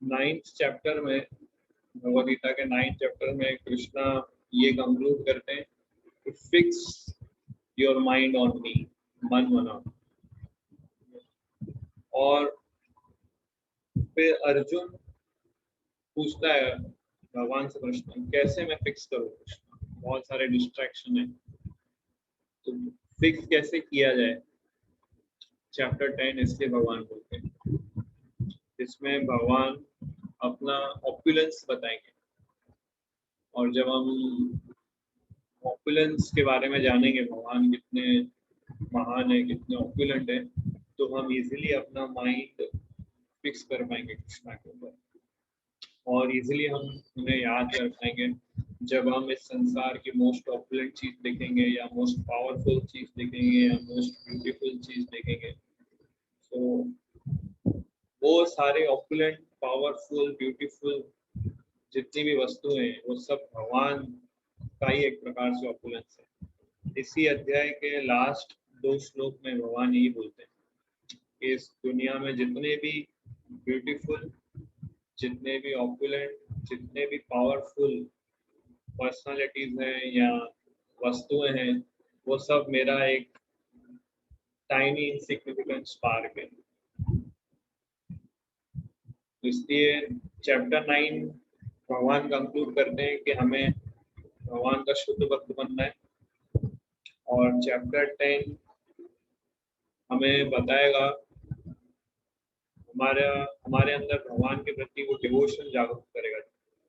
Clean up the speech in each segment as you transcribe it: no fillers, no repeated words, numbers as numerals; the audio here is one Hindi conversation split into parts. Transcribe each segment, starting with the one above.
9th चैप्टर में, भगवद गीता के 9th चैप्टर में कृष्णा ये कंक्लूड करते हैं कि fix your mind on me, मन बना। और फिर अर्जुन पूछता है भगवान से प्रश्न, कैसे मैं फिक्स करूं कृष्णा, बहुत सारे डिस्ट्रैक्शन है, तो फिक्स कैसे किया जाए। चैप्टर 10 इसलिए भगवान बोलते हैं, इसमें भगवान अपना ऑपुलेंस बताएंगे। और जब हम ऑपुलेंस के बारे में जानेंगे, भगवान कितने महान है, कितने ऑपुलेंट है, तो हम इजीली अपना माइंड फिक्स कर पाएंगे कृष्णा के ऊपर, और इजीली हम उन्हें याद कर पाएंगे। जब हम इस संसार की मोस्ट ऑपुलेंट चीज देखेंगे, या मोस्ट पावरफुल चीज देखेंगे, या मोस्ट ब्यूटीफुल चीज देखेंगे, तो वो सारे ऑपुलेंट, पावरफुल, ब्यूटीफुल जितनी भी वस्तुएं हैं, वो सब भगवान का ही एक प्रकार से ऑपुलेंस है। इसी अध्याय के लास्ट 2 श्लोक में भगवान यही बोलते हैं कि इस दुनिया में जितने भी ब्यूटीफुल, जितने भी ऑपुलेंट, जितने भी पावरफुल पर्सनालिटीज हैं या वस्तुएं हैं, वो सब मेरा एक टाइनी इनसिग्निफिकेंट स्पार्क है। इसलिए चैप्टर 9 भगवान कंक्लूड करते हैं कि हमें भगवान का शुद्ध भक्त बनना है, और चैप्टर 10 हमें बताएगा हमारे अंदर भगवान के प्रति वो डिवोशन जागरूक करेगा।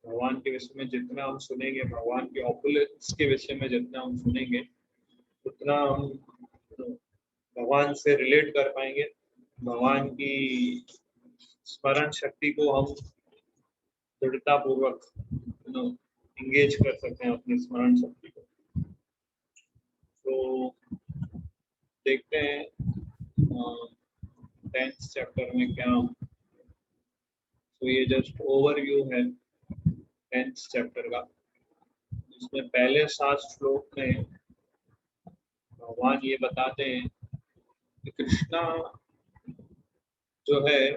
भगवान के विषय में जितना हम सुनेंगे, भगवान के ऑपुलेंस के विषय में जितना हम सुनेंगे, उतना हम भगवान से रिलेट कर पाएंगे। भगवान की स्मरण शक्ति को हम दृढ़ता पूर्वक इंगेज कर सकते हैं, अपनी स्मरण शक्ति को। तो देखते हैं 10th चैप्टर में क्या। तो ये जस्ट ओवरव्यू है 10th चैप्टर का। इसमें पहले 7 श्लोक में भगवान ये बताते हैं कि कृष्णा जो है,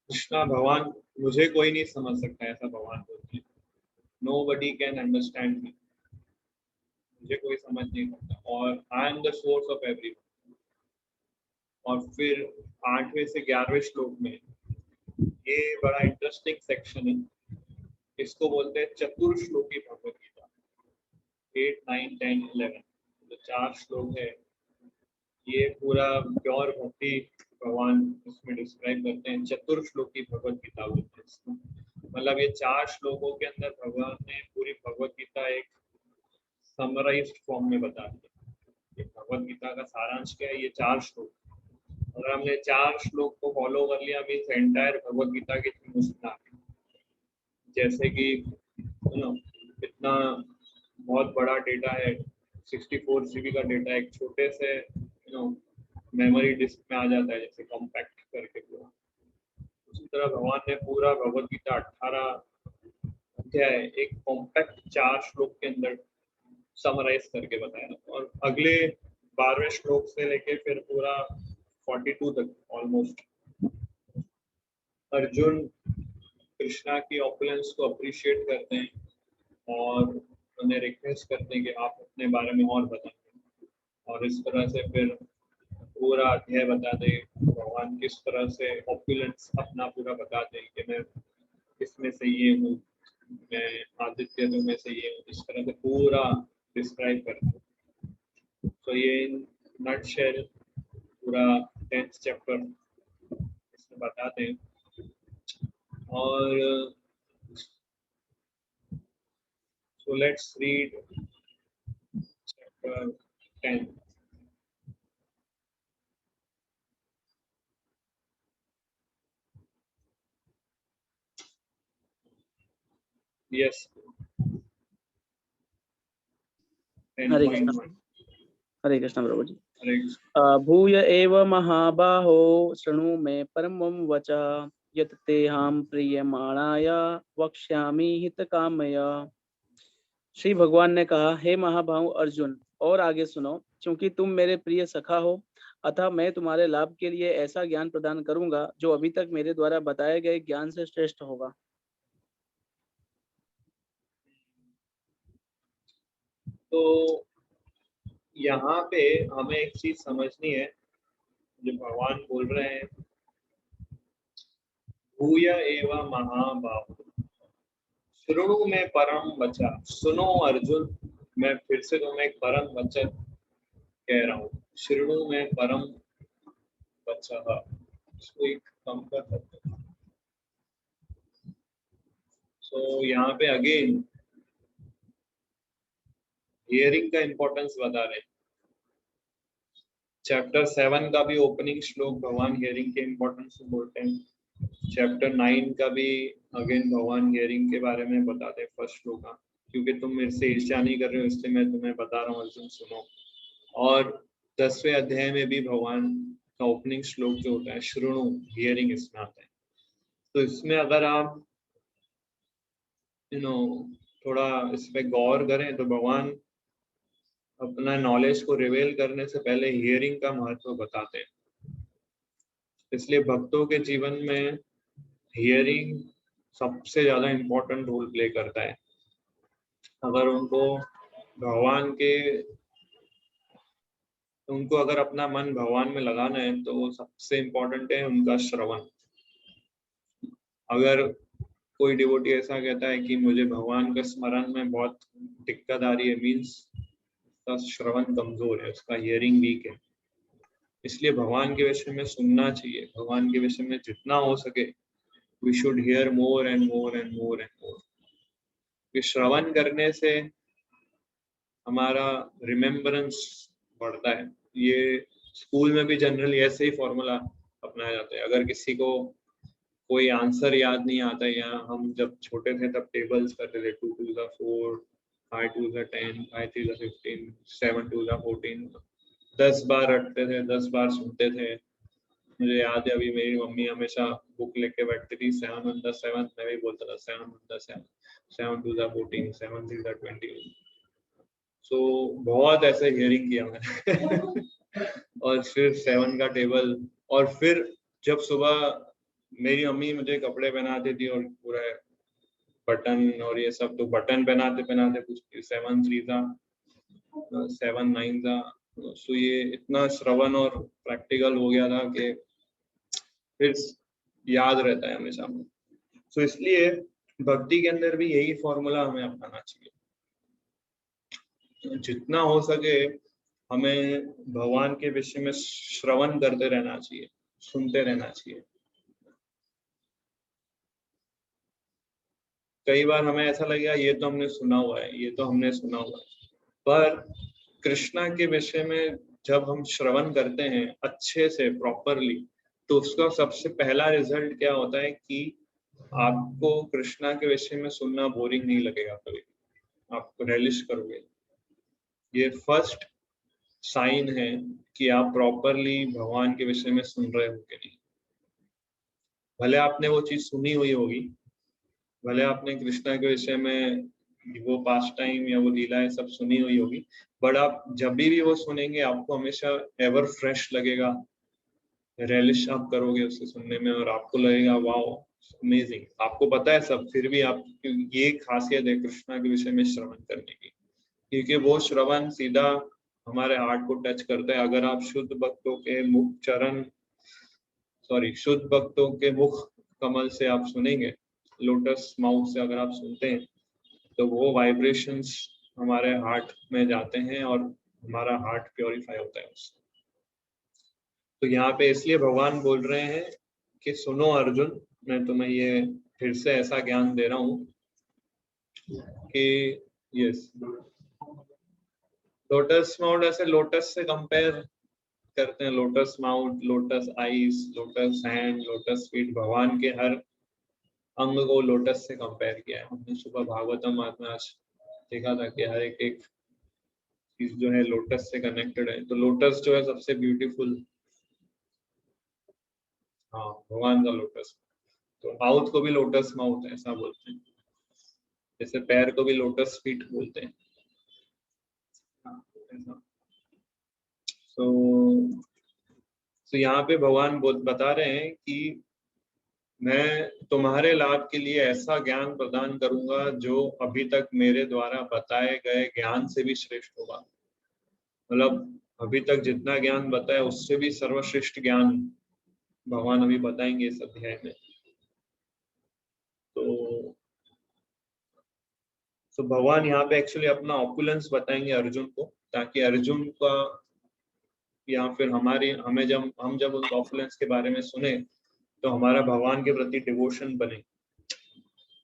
कृष्णा भगवान, मुझे कोई नहीं समझ सकता, ऐसा भगवान बोलते हैं। Nobody can understand me, मुझे कोई समझ नहीं सकता, और I am the source of everyone. और फिर 8वें से 11वें श्लोक में ये बड़ा इंटरेस्टिंग सेक्शन है, इसको बोलते हैं चतुर्श्लोकी भगवद गीता। 8, 9, 10, 11 जो 4 श्लोक है, ये पूरा प्योर भक्ति भगवान इसमें डिस्क्राइब करते हैं। चतुर्श्लोकी भगवद गीता बोलते हैं। मतलब ये 4 श्लोकों के अंदर भगवान ने पूरी भगवद गीता एक समराइज्ड फॉर्म में बता दिया। भगवद गीता का सारांश क्या है, ये 4 श्लोक। अगर हमने 4 श्लोक को फॉलो कर लिया, मीन्स एंटायर भगवद गीता की मुश्किल आ गई। जैसे कि इतना बहुत बड़ा डेटा है, 64 GB का डेटा एक छोटे से मेमोरी डिस्क में आ जाता है, जैसे कॉम्पैक्ट करके पूरा। उसी तरह भगवान ने पूरा भगवद गीता 18 अध्याय एक कॉम्पैक्ट 4 श्लोक के अंदर समराइज करके बताया। और अगले 12वें श्लोक से लेके फिर पूरा 42 तक ऑलमोस्ट अर्जुन कृष्णा की ऑपुलेंस को अप्रिशिएट करते हैं और उन्हें रिक्वेस्ट करते हैं कि आप अपने बारे में और बताएं। और इस तरह से फिर पूरा अध्याय बता दें भगवान किस तरह से ऑपुलेंस अपना पूरा बता दें कि मैं इसमें से ये हूँ, मैं आदित्य में से ये हूँ, इस तरह से पूरा डिस्क्राइब करते हैं। तो ये नटशेल पूरा 10th चैप्टर इसमें बताते हैं। और so let's read chapter 10. Yes. हरे कृष्ण प्रभु जी। हरे कृष्ण। भूय एव महाबाहो शृणु मे परमं वचः यत् तेहां प्रीयमाणाय वक्ष्यामि हितकामय। श्री भगवान ने कहा, हे महाबाहु अर्जुन, और आगे सुनो, क्योंकि तुम मेरे प्रिय सखा हो, अतः मैं तुम्हारे लाभ के लिए ऐसा ज्ञान प्रदान करूंगा जो अभी तक मेरे द्वारा बताए गए ज्ञान से श्रेष्ठ होगा। तो यहाँ पे हमें एक चीज समझनी है, जो भगवान बोल रहे हैं, भूय एव महाबाहो शृणु में परम वचा। सुनो अर्जुन, मैं फिर से तुम्हें एक परम वचन कह रहा हूँ, शृणु में परम वचः। इसको एक कम कर सकते हैं। सो यहाँ पे अगेन हियरिंग का इंपॉर्टेंस बता रहे हैं। चैप्टर 7 का भी ओपनिंग श्लोक भगवान हियरिंग के इंपॉर्टेंस से बोलते हैं। चैप्टर 9 का भी अगेन भगवान हियरिंग के बारे में बताते हैं फर्स्ट श्लोक का, क्योंकि तुम मेरे से ईर्ष्या नहीं कर रहे हो इसलिए मैं तुम्हें बता रहा हूँ अर्जुन सुनो। और 10वें अध्याय में भी भगवान का ओपनिंग श्लोक जो होता है श्रृणु, हियरिंग इसमें आता है। तो इसमें अगर आप थोड़ा इस पे गौर करें तो भगवान अपना नॉलेज को रिवील करने से पहले हियरिंग का महत्व बताते हैं। इसलिए भक्तों के जीवन में हियरिंग सबसे ज्यादा इम्पोर्टेंट रोल प्ले करता है। अगर उनको अगर अपना मन भगवान में लगाना है तो सबसे इम्पोर्टेंट है उनका श्रवण। अगर कोई डिवोटी ऐसा कहता है कि मुझे भगवान के स्मरण में बहुत दिक्कत आ रही है, मीन्स उसका श्रवण कमजोर है, उसका हियरिंग वीक है। इसलिए भगवान के विषय में सुनना चाहिए, भगवान के विषय में जितना हो सके we should hear more and more and more and more. श्रवण करने से हमारा रिमेम्बरेंस बढ़ता है। ये स्कूल में भी जनरली ऐसे ही फॉर्मूला अपनाया जाता है। अगर किसी को कोई आंसर याद नहीं आता है, या हम जब छोटे थे तब टेबल्स करते थे 2 2 4, 5 2 10, 5 3 15, 7 2 14, 10 बार रटते थे, 10 बार सुनते थे। मुझे याद है अभी मेरी मम्मी हमेशा बुक लेके बैठती थी, 7 1 7, मैं भी बोलता था 7 1 7, 7 2 14, 7 3 20। सो बहुत ऐसे हियरिंग किया मैंने और फिर 7 का टेबल। और फिर जब सुबह मेरी मम्मी मुझे कपड़े पहनाती थी और पूरा बटन और ये सब, तो बटन पहनाते पहनाते पूछती 7 3 था, 7 9 था। सो ये इतना श्रवण और प्रैक्टिकल हो गया था कि फिर याद रहता है हमेशा। सो इसलिए भक्ति के अंदर भी यही फॉर्मूला हमें अपनाना चाहिए। जितना हो सके हमें भगवान के विषय में श्रवण करते रहना चाहिए, सुनते रहना चाहिए। कई बार हमें ऐसा लगेगा ये तो हमने सुना हुआ है, ये तो हमने सुना हुआ है, पर कृष्णा के विषय में जब हम श्रवण करते हैं अच्छे से प्रॉपरली, तो उसका सबसे पहला रिजल्ट क्या होता है कि आपको कृष्णा के विषय में सुनना बोरिंग नहीं लगेगा, कभी आपको रिलिश करोगे। ये फर्स्ट साइन है कि आप प्रॉपरली भगवान के विषय में सुन रहे हो कि नहीं। भले आपने वो चीज सुनी हुई होगी, भले आपने कृष्णा के विषय में वो पास्ट टाइम या वो लीलाएं सब सुनी हुई होगी, बट आप जब भी वो सुनेंगे आपको हमेशा एवर फ्रेश लगेगा, रेलिश आप करोगे उसे सुनने में और आपको लगेगा वाओ अमेजिंग। आपको पता है सब, फिर भी आप, ये खासियत है कृष्णा के विषय में श्रवण करने की, क्योंकि वो श्रवण सीधा हमारे हार्ट को टच करता है। अगर आप शुद्ध भक्तों के शुद्ध भक्तों के मुख कमल से आप सुनेंगे, लोटस माउथ से अगर आप सुनते हैं, तो वो वाइब्रेशंस हमारे हार्ट में जाते हैं और हमारा हार्ट प्योरीफाई होता है उससे। तो यहाँ पे इसलिए भगवान बोल रहे हैं कि सुनो अर्जुन, मैं तुम्हें ये फिर से ऐसा ज्ञान दे रहा हूँ कि यस, लोटस माउथ ऐसे लोटस से कंपेयर करते हैं, lotus mouth, lotus eyes, lotus hand, lotus feet, भगवान के हर अंग को लोटस से कंपेयर किया है। हमने सुबह भागवतम में आज देखा था कि हर एक एक चीज जो है लोटस से कनेक्टेड है। तो लोटस जो है सबसे ब्यूटीफुल, हाँ भगवान का लोटस। तो माउथ को भी लोटस माउथ ऐसा बोलते हैं, जैसे पैर को भी लोटस फीट बोलते हैं। हाँ, ऐसा। तो तो यहाँ पे भगवान बता रहे हैं कि मैं तुम्हारे लाभ के लिए ऐसा ज्ञान प्रदान करूंगा जो अभी तक मेरे द्वारा बताए गए ज्ञान से भी श्रेष्ठ होगा। मतलब अभी तक जितना ज्ञान बताया उससे भी सर्वश्रेष्ठ ज्ञान भगवान अभी बताएंगे इस अध्याय में। तो भगवान यहाँ पे एक्चुअली अपना ऑपुलेंस बताएंगे अर्जुन को, ताकि अर्जुन का या फिर हमें जब उस ऑपुलेंस के बारे में सुने तो हमारा भगवान के प्रति डिवोशन बने।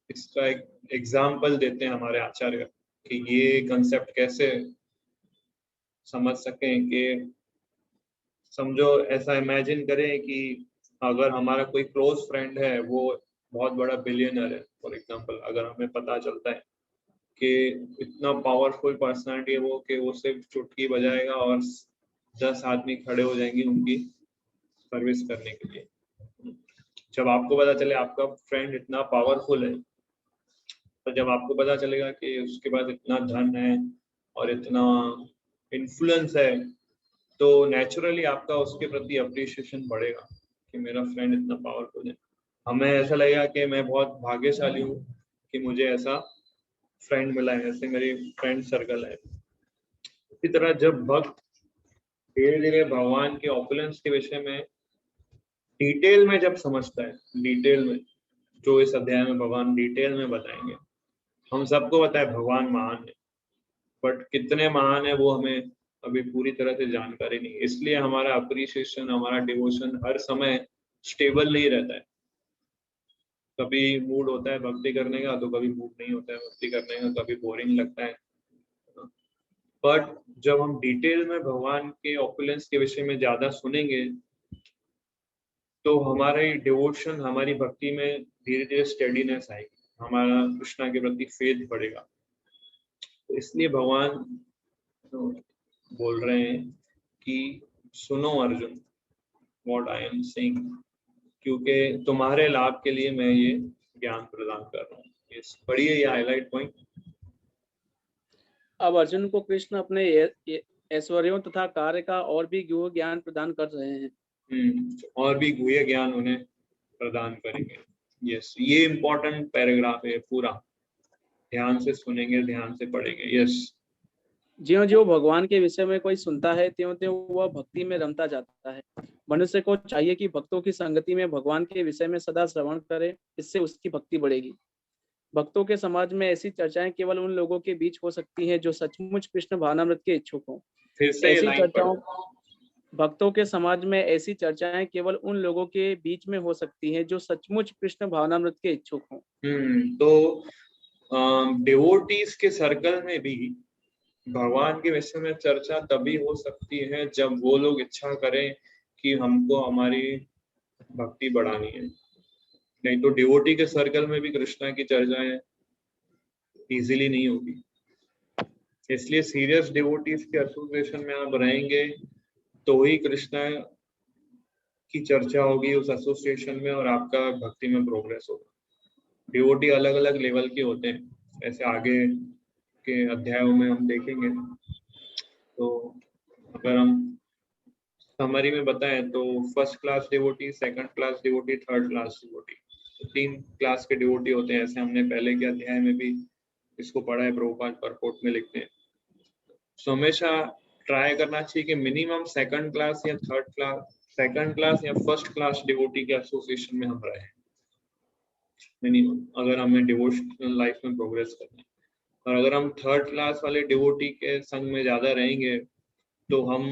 इसका एक एग्जाम्पल देते हैं हमारे आचार्य कि ये कंसेप्ट कैसे समझ सकें। कि समझो ऐसा इमेजिन करें कि अगर हमारा कोई क्लोज फ्रेंड है, वो बहुत बड़ा बिलियनर है फॉर एग्जांपल, अगर हमें पता चलता है कि इतना पावरफुल पर्सनालिटी है वो कि वो सिर्फ चुटकी बजाएगा और 10 आदमी खड़े हो जाएंगे उनकी सर्विस करने के लिए। जब आपको पता चले आपका फ्रेंड इतना पावरफुल है, तो जब आपको पता चलेगा कि उसके पास इतना धन है और इतना इन्फ्लुएंस है, तो नेचुरली आपका उसके प्रति अप्रिशिएशन बढ़ेगा कि मेरा फ्रेंड इतना पावरफुल है। हमें ऐसा लगेगा कि मैं बहुत भाग्यशाली हूँ कि मुझे ऐसा फ्रेंड मिला है, ऐसे मेरी फ्रेंड सर्कल है। इसी तरह जब भक्त धीरे धीरे भगवान के ऑपुलेंस के विषय में डिटेल में जब समझता है, डिटेल में जो इस अध्याय में भगवान डिटेल में बताएंगे, हम सबको पता है भगवान महान है, बट कितने महान है वो हमें अभी पूरी तरह से जानकारी नहीं। इसलिए हमारा अप्रिसिएशन, हमारा डिवोशन हर समय स्टेबल नहीं रहता है। कभी मूड होता है भक्ति करने का, तो कभी मूड नहीं होता है भक्ति करने का, कभी बोरिंग लगता है। बट जब हम डिटेल में भगवान के ऑपुलेंस के विषय में ज्यादा सुनेंगे, तो हमारे डिवोशन, हमारी भक्ति में धीरे धीरे स्टेडीनेस आएगी, हमारा कृष्णा के प्रति फेथ बढ़ेगा। तो इसलिए भगवान बोल रहे हैं कि सुनो Arjun, what I am saying, क्योंकि तुम्हारे लाभ के लिए मैं ये ज्ञान प्रदान कर रहा हूँ। पढ़िए ये हाईलाइट पॉइंट। अब अर्जुन को कृष्ण अपने ऐश्वर्यों तथा कार्य का और भी गूढ़ ज्ञान प्रदान कर रहे हैं। और भी गुह्य ज्ञान उन्हें प्रदान करेंगे। यस, ये इंपॉर्टेंट पैराग्राफ है पूरा, ध्यान से सुनेंगे, ध्यान से पढ़ेंगे। यस, ज्यों ज्यों भगवान के विषय में कोई सुनता है त्यों त्यों वह भक्ति में रमता जाता है। मनुष्य को चाहिए कि भक्तों की संगति में भगवान के विषय में सदा श्रवण करे, इससे उसकी भक्ति बढ़ेगी। भक्तों के समाज में ऐसी चर्चाएं केवल उन लोगों के बीच हो सकती हैं जो सचमुच कृष्ण भावनामृत के इच्छुक हों। फिर से ऐसी चर्चाओं भक्तों के समाज में ऐसी चर्चाएं केवल उन लोगों के बीच में हो सकती हैं जो सचमुच कृष्ण भावनामृत के इच्छुक हों। तो डिवोटीज के सर्कल में भी भगवान के विषय में चर्चा तभी हो सकती है जब वो लोग इच्छा करें कि हमको हमारी भक्ति बढ़ानी है। नहीं तो डिवोटी के सर्कल में भी कृष्णा की चर्चाएं इजीली नहीं होगी। इसलिए सीरियस डिवोटीज के एसोसिएशन में आप रहेंगे तो ही कृष्णा की चर्चा होगी उस एसोसिएशन में, और आपका भक्ति में प्रोग्रेस होगा। डिवोटी अलग अलग लेवल के होते हैं, ऐसे आगे के अध्यायों में हम देखेंगे। तो अगर हम समरी में बताएं तो first class devotee, second class devotee, third class devotee, तो 3 क्लास के डिवोटी होते हैं। ऐसे हमने पहले के अध्याय में भी इसको पढ़ा है, प्रभुपाद परपोर्ट में लिखते हैं। तो हमेशा ट्राई करना चाहिए कि मिनिमम सेकंड क्लास या थर्ड क्लास, सेकंड क्लास या फर्स्ट क्लास डिवोटी के एसोसिएशन में हम रहे मिनिमम, अगर हमें डिवोशनल लाइफ में प्रोग्रेस करना है। और अगर हम थर्ड क्लास वाले डिवोटी के संग में ज्यादा रहेंगे तो हम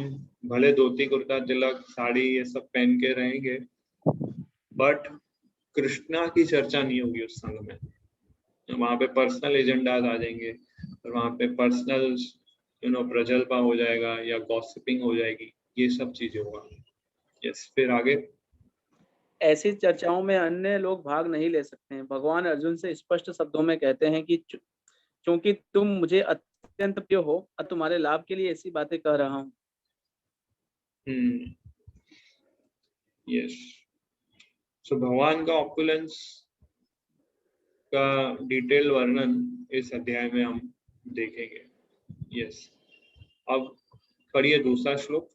भले धोती कुर्ता तिलक साड़ी ये सब पहन के रहेंगे, बट कृष्णा की चर्चा नहीं होगी उस संग में। वहां पे पर्सनल एजेंडाज आ जाएंगे और वहां पे पर्सनल प्रजल्पा हो जाएगा या गॉसिपिंग हो जाएगी, ये सब चीजें होगा। यस, फिर आगे। ऐसी चर्चाओं में अन्य लोग भाग नहीं ले सकते हैं। भगवान अर्जुन से स्पष्ट शब्दों में कहते हैं कि क्योंकि तुम मुझे अत्यंत प्रिय हो, तुम्हारे लाभ के लिए ऐसी बातें कह रहा हूँ। यस, सो भगवान का ऑपुलेंस का डिटेल वर्णन इस अध्याय में हम देखेंगे। यस, अब पढ़िए दूसरा श्लोक।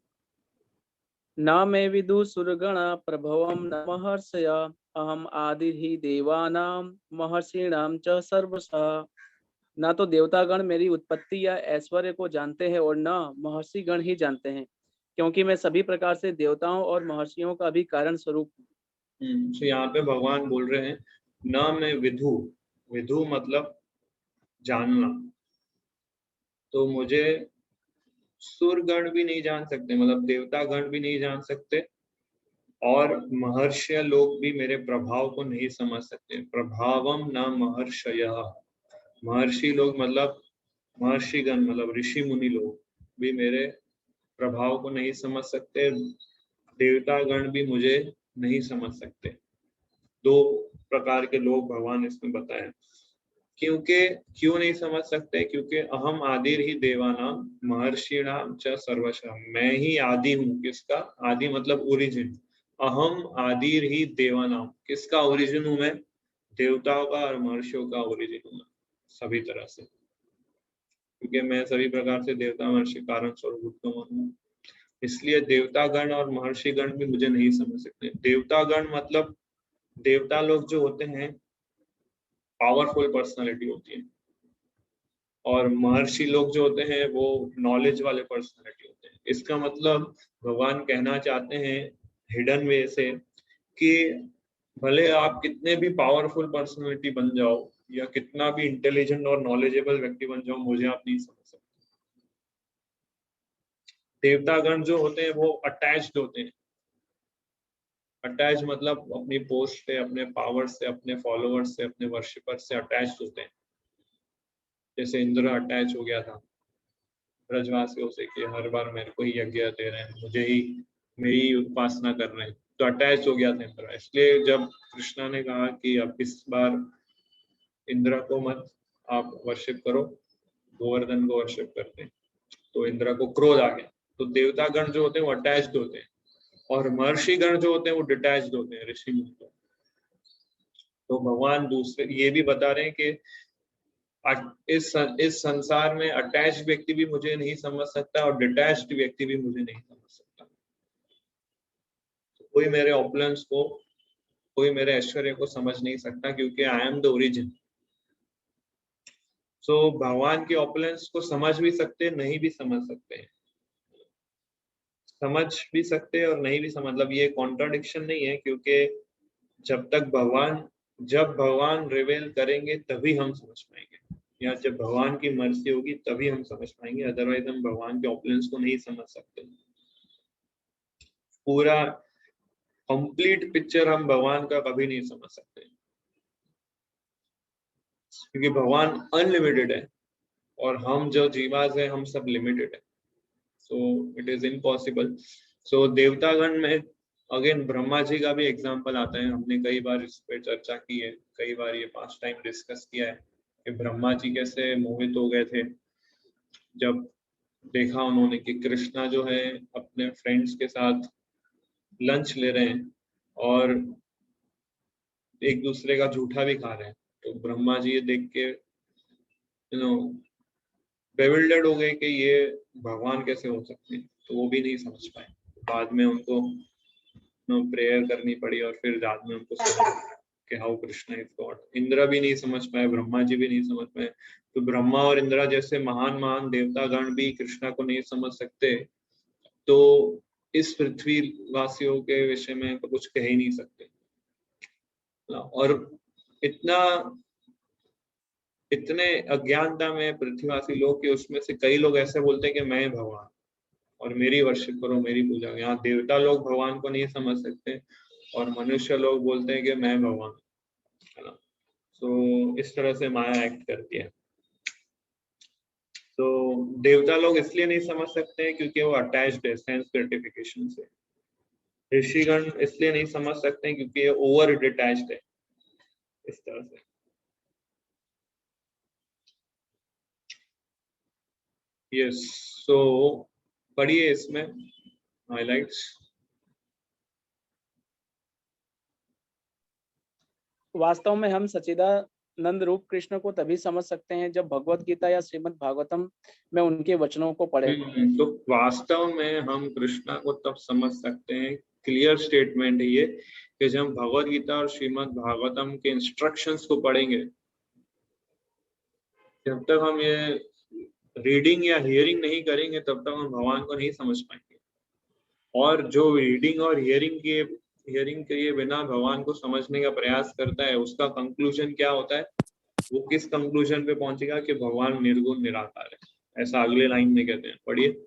न मे विदु सुरगण प्रभवम न महर्षय अहम आदि ही देवानां महर्षिणां च सर्वशः। न तो देवतागण मेरी उत्पत्ति या ऐश्वर्य को जानते हैं और न महर्षि गण ही जानते हैं, क्योंकि मैं सभी प्रकार से देवताओं और महर्षियों का भी कारण स्वरूप हूँ। तो यहाँ पे भगवान बोल रहे हैं न मैं विधु, विधु मतलब जानना, तो मुझे सुरगण भी नहीं जान सकते, मतलब देवता गण भी नहीं जान सकते, और महर्षि लोग भी मेरे प्रभाव को नहीं समझ सकते। प्रभावम न महर्षयः, महर्षि लोग मतलब महर्षिगण मतलब ऋषि मुनि लोग भी मेरे प्रभाव को नहीं समझ सकते, देवता गण भी मुझे नहीं समझ सकते। दो प्रकार के लोग भगवान इसमें बताए। क्योंकि क्यों नहीं समझ सकते? क्योंकि अहम आदिर ही देवानाम महर्षिणाम च सर्वशः, मैं ही आदि हूँ। किसका आदि? मतलब ओरिजिन। अहम आदिर ही देवानाम, किसका ओरिजिन हूँ मैं? देवताओं का और महर्षियों का ओरिजिन हूँ मैं सभी तरह से, क्योंकि मैं सभी प्रकार से देवता महर्षि कारण स्वरूप उत्तम हूँ। इसलिए देवतागण और महर्षिगण भी मुझे नहीं समझ सकते। देवतागण मतलब देवता लोग जो होते हैं पावरफुल पर्सनालिटी होती है, और महर्षि लोग जो होते हैं वो नॉलेज वाले पर्सनालिटी होते हैं। इसका मतलब भगवान कहना चाहते हैं हिडन वे से कि भले आप कितने भी पावरफुल पर्सनालिटी बन जाओ या कितना भी इंटेलिजेंट और नॉलेजेबल व्यक्ति बन जाओ, मुझे आप नहीं समझ सकते। देवतागण जो होते हैं वो अटैच्ड होते हैं। अटैच मतलब अपनी पोस्ट से, अपने पावर से, अपने फॉलोअर्स से, अपने वर्शिपर से अटैच होते हैं। जैसे इंद्र अटैच हो गया था ब्रजवासियों से कि हर बार मेरे को ही यज्ञ दे रहे हैं, मुझे ही, मेरी उपासना कर रहे हैं, तो अटैच हो गया था इंद्र। इसलिए जब कृष्णा ने कहा कि अब इस बार इंद्र को मत आप वर्शिप करो, गोवर्धन को वर्शिप करते हैं, तो इंद्र को क्रोध आ गया। तो देवतागण जो होते हैं वो अटैच्ड होते हैं, और महर्षि गण जो होते हैं वो डिटैच्ड होते हैं, ऋषि मुनि। तो भगवान दूसरे ये भी बता रहे हैं कि इस संसार में अटैच्ड व्यक्ति भी मुझे नहीं समझ सकता और डिटैच्ड व्यक्ति भी मुझे नहीं समझ सकता। तो कोई मेरे ऑपुलेंस को, कोई मेरे ऐश्वर्य को समझ नहीं सकता, क्योंकि आई एम द ओरिजिन। सो भगवान के ऑपुलेंस को समझ भी सकते, नहीं भी समझ सकते, समझ भी सकते और नहीं भी समझ, मतलब ये कॉन्ट्राडिक्शन नहीं है, क्योंकि जब भगवान रिवेल करेंगे तभी हम समझ पाएंगे, या जब भगवान की मर्जी होगी तभी हम समझ पाएंगे, अदरवाइज हम भगवान के ऑपुलेंस को नहीं समझ सकते। पूरा कंप्लीट पिक्चर हम भगवान का कभी नहीं समझ सकते, क्योंकि भगवान अनलिमिटेड है और हम जो जीवास है हम सब लिमिटेड है। So it is impossible. So देवतागण में अगेन ब्रह्मा जी का भी एग्जाम्पल आता है। हमने कई बार इस पे चर्चा की है, कई बार ये पास्ट टाइम डिस्कस किया है कि ब्रह्मा जी कैसे मोहित हो गए थे जब देखा उन्होंने कि कृष्णा जो है अपने फ्रेंड्स के साथ लंच ले रहे हैं और एक दूसरे का झूठा भी खा रहे हैं। तो ब्रह्मा जी ये देख के बेविल्डेड हो गए कि ये भगवान कैसे हो सकते हैं, तो वो भी नहीं समझ पाए। बाद में उनको प्रेयर करनी पड़ी और फिर बाद में उनको समझ कि how Krishna is God. Indra भी नहीं समझ पाए, ब्रह्मा जी भी नहीं समझ पाए। तो ब्रह्मा और इंद्र जैसे महान महान देवतागण भी कृष्णा को नहीं समझ सकते, तो इस पृथ्वी वासियों के विषय में तो कुछ कह ही नहीं सकते। और इतने अज्ञानता में पृथ्वीवासी लोग कि उसमें से कई लोग ऐसे बोलते हैं कि मैं भगवान और मेरी वर्शिप करो, मेरी पूजा। यहाँ देवता लोग भगवान को नहीं समझ सकते और मनुष्य लोग बोलते हैं कि मैं भगवान, है ना। तो इस तरह से माया एक्ट करती है। तो देवता लोग इसलिए नहीं समझ सकते हैं क्योंकि वो अटैच्ड है सेंस ग्रेटिफिकेशन से। ऋषिगण इसलिए नहीं समझ सकते क्योंकि ये ओवर डिटैच्ड है इस तरह से। यस, सो पढ़िए इसमें हाइलाइट्स। वास्तव में हम सचिदा नंद रूप कृष्ण को तभी समझ सकते हैं जब भगवत गीता या श्रीमद् भागवतम में उनके वचनों को पढ़े। तो वास्तव में हम कृष्णा को तब समझ सकते हैं, क्लियर स्टेटमेंट है ये, कि जब हम भगवत गीता और श्रीमद् भागवतम के इंस्ट्रक्शंस को पढ़ेंगे। जब तक हम ये रीडिंग या हियरिंग नहीं करेंगे तब तक हम भगवान को नहीं समझ पाएंगे। और जो रीडिंग और हियरिंग के बिना भगवान को समझने का प्रयास करता है, उसका कंक्लूजन क्या होता है? वो किस कंक्लूजन पे पहुंचेगा कि भगवान निर्गुण निराकार है। ऐसा अगले लाइन में कहते हैं, पढ़िए।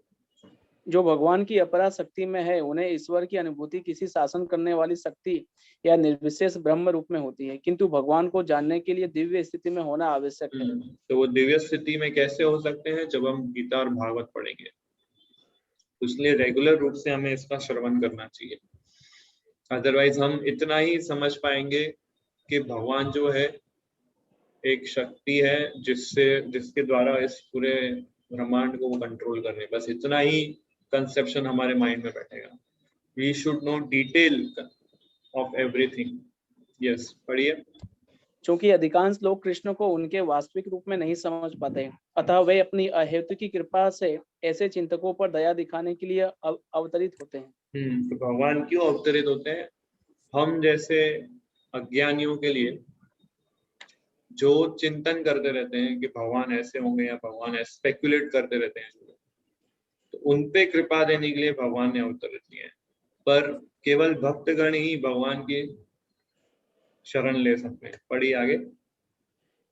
जो भगवान की अपरा शक्ति में है उन्हें ईश्वर की अनुभूति किसी शासन करने वाली शक्ति या निर्विशेष ब्रह्म रूप में होती है, किंतु भगवान को जानने के लिए दिव्य स्थिति में होना आवश्यक है। तो वो दिव्य स्थिति में कैसे हो सकते हैं? जब हम गीता और भागवत पढ़ेंगे। इसलिए रेगुलर रूप से हमें इसका श्रवण करना चाहिए। अदरवाइज हम इतना ही समझ पाएंगे कि भगवान जो है एक शक्ति है जिसके द्वारा इस पूरे ब्रह्मांड को वो कंट्रोल कर रहे हैं। बस इतना ही कंसेप्शन हमारे माइंड में बैठेगा। We should know detail of everything. Yes, पढ़िए। क्योंकि अधिकांश लोग कृष्ण को उनके वास्तविक रूप में नहीं समझ पाते, अतः वे अपनी अहेतु की कृपा से ऐसे चिंतकों पर दया दिखाने के लिए अवतरित होते हैं। तो भगवान क्यों अवतरित होते हैं? हम जैसे अज्ञानियों के लिए, जो चिंतन करते रहते हैं कि भगवान ऐसे होंगे या भगवान ऐसे स्पेकुलेट करते रहते हैं, तो उन पे कृपा देने के लिए भगवान ने अवतरित किए हैं। पर केवल भक्तगण ही भगवान की शरण ले सकते हैं। पढ़िए आगे।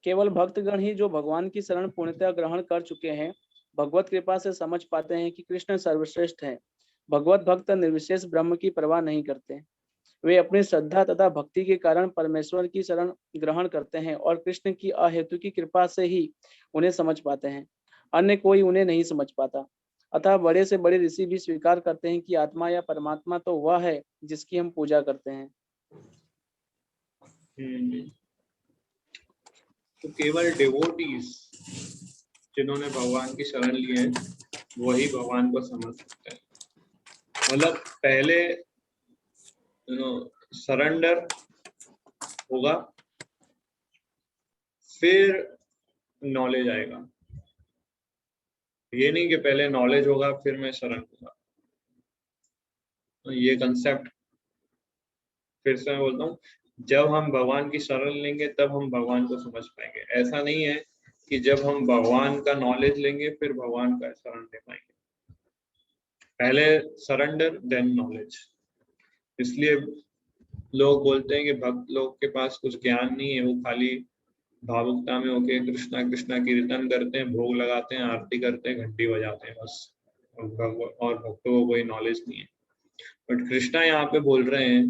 केवल भक्तगण ही जो भगवान की शरण पूर्णतः ग्रहण कर चुके हैं भगवत कृपा से समझ पाते हैं कि कृष्ण सर्वश्रेष्ठ है। भगवत भक्त निर्विशेष ब्रह्म की परवाह नहीं करते। वे अपनी श्रद्धा तथा भक्ति के कारण परमेश्वर की शरण ग्रहण करते हैं और कृष्ण की अहेतु की कृपा से ही उन्हें समझ पाते हैं। अन्य कोई उन्हें नहीं समझ पाता। अतः बड़े से बड़े ऋषि भी स्वीकार करते हैं कि आत्मा या परमात्मा तो वह है जिसकी हम पूजा करते हैं। तो केवल डिवोटीज जिन्होंने भगवान की शरण ली है वही भगवान को समझ सकते हैं। मतलब पहले सरेंडर होगा, फिर नॉलेज आएगा। ये नहीं कि पहले नॉलेज होगा फिर मैं शरण लूंगा। तो ये कंसेप्ट फिर से मैं बोलता हूँ, जब हम भगवान की शरण लेंगे तब हम भगवान को समझ पाएंगे। ऐसा नहीं है कि जब हम भगवान का नॉलेज लेंगे फिर भगवान का शरण ले पाएंगे। पहले सरेंडर देन नॉलेज। इसलिए लोग बोलते हैं कि भक्त लोग के पास कुछ ज्ञान नहीं है, वो खाली भावुकता में होके कृष्णा कृष्णा कीर्तन करते हैं, भोग लगाते हैं, आरती करते हैं, घंटी बजाते हैं बस, और भक्तों को कोई नॉलेज नहीं है। बट कृष्णा यहाँ पे बोल रहे हैं,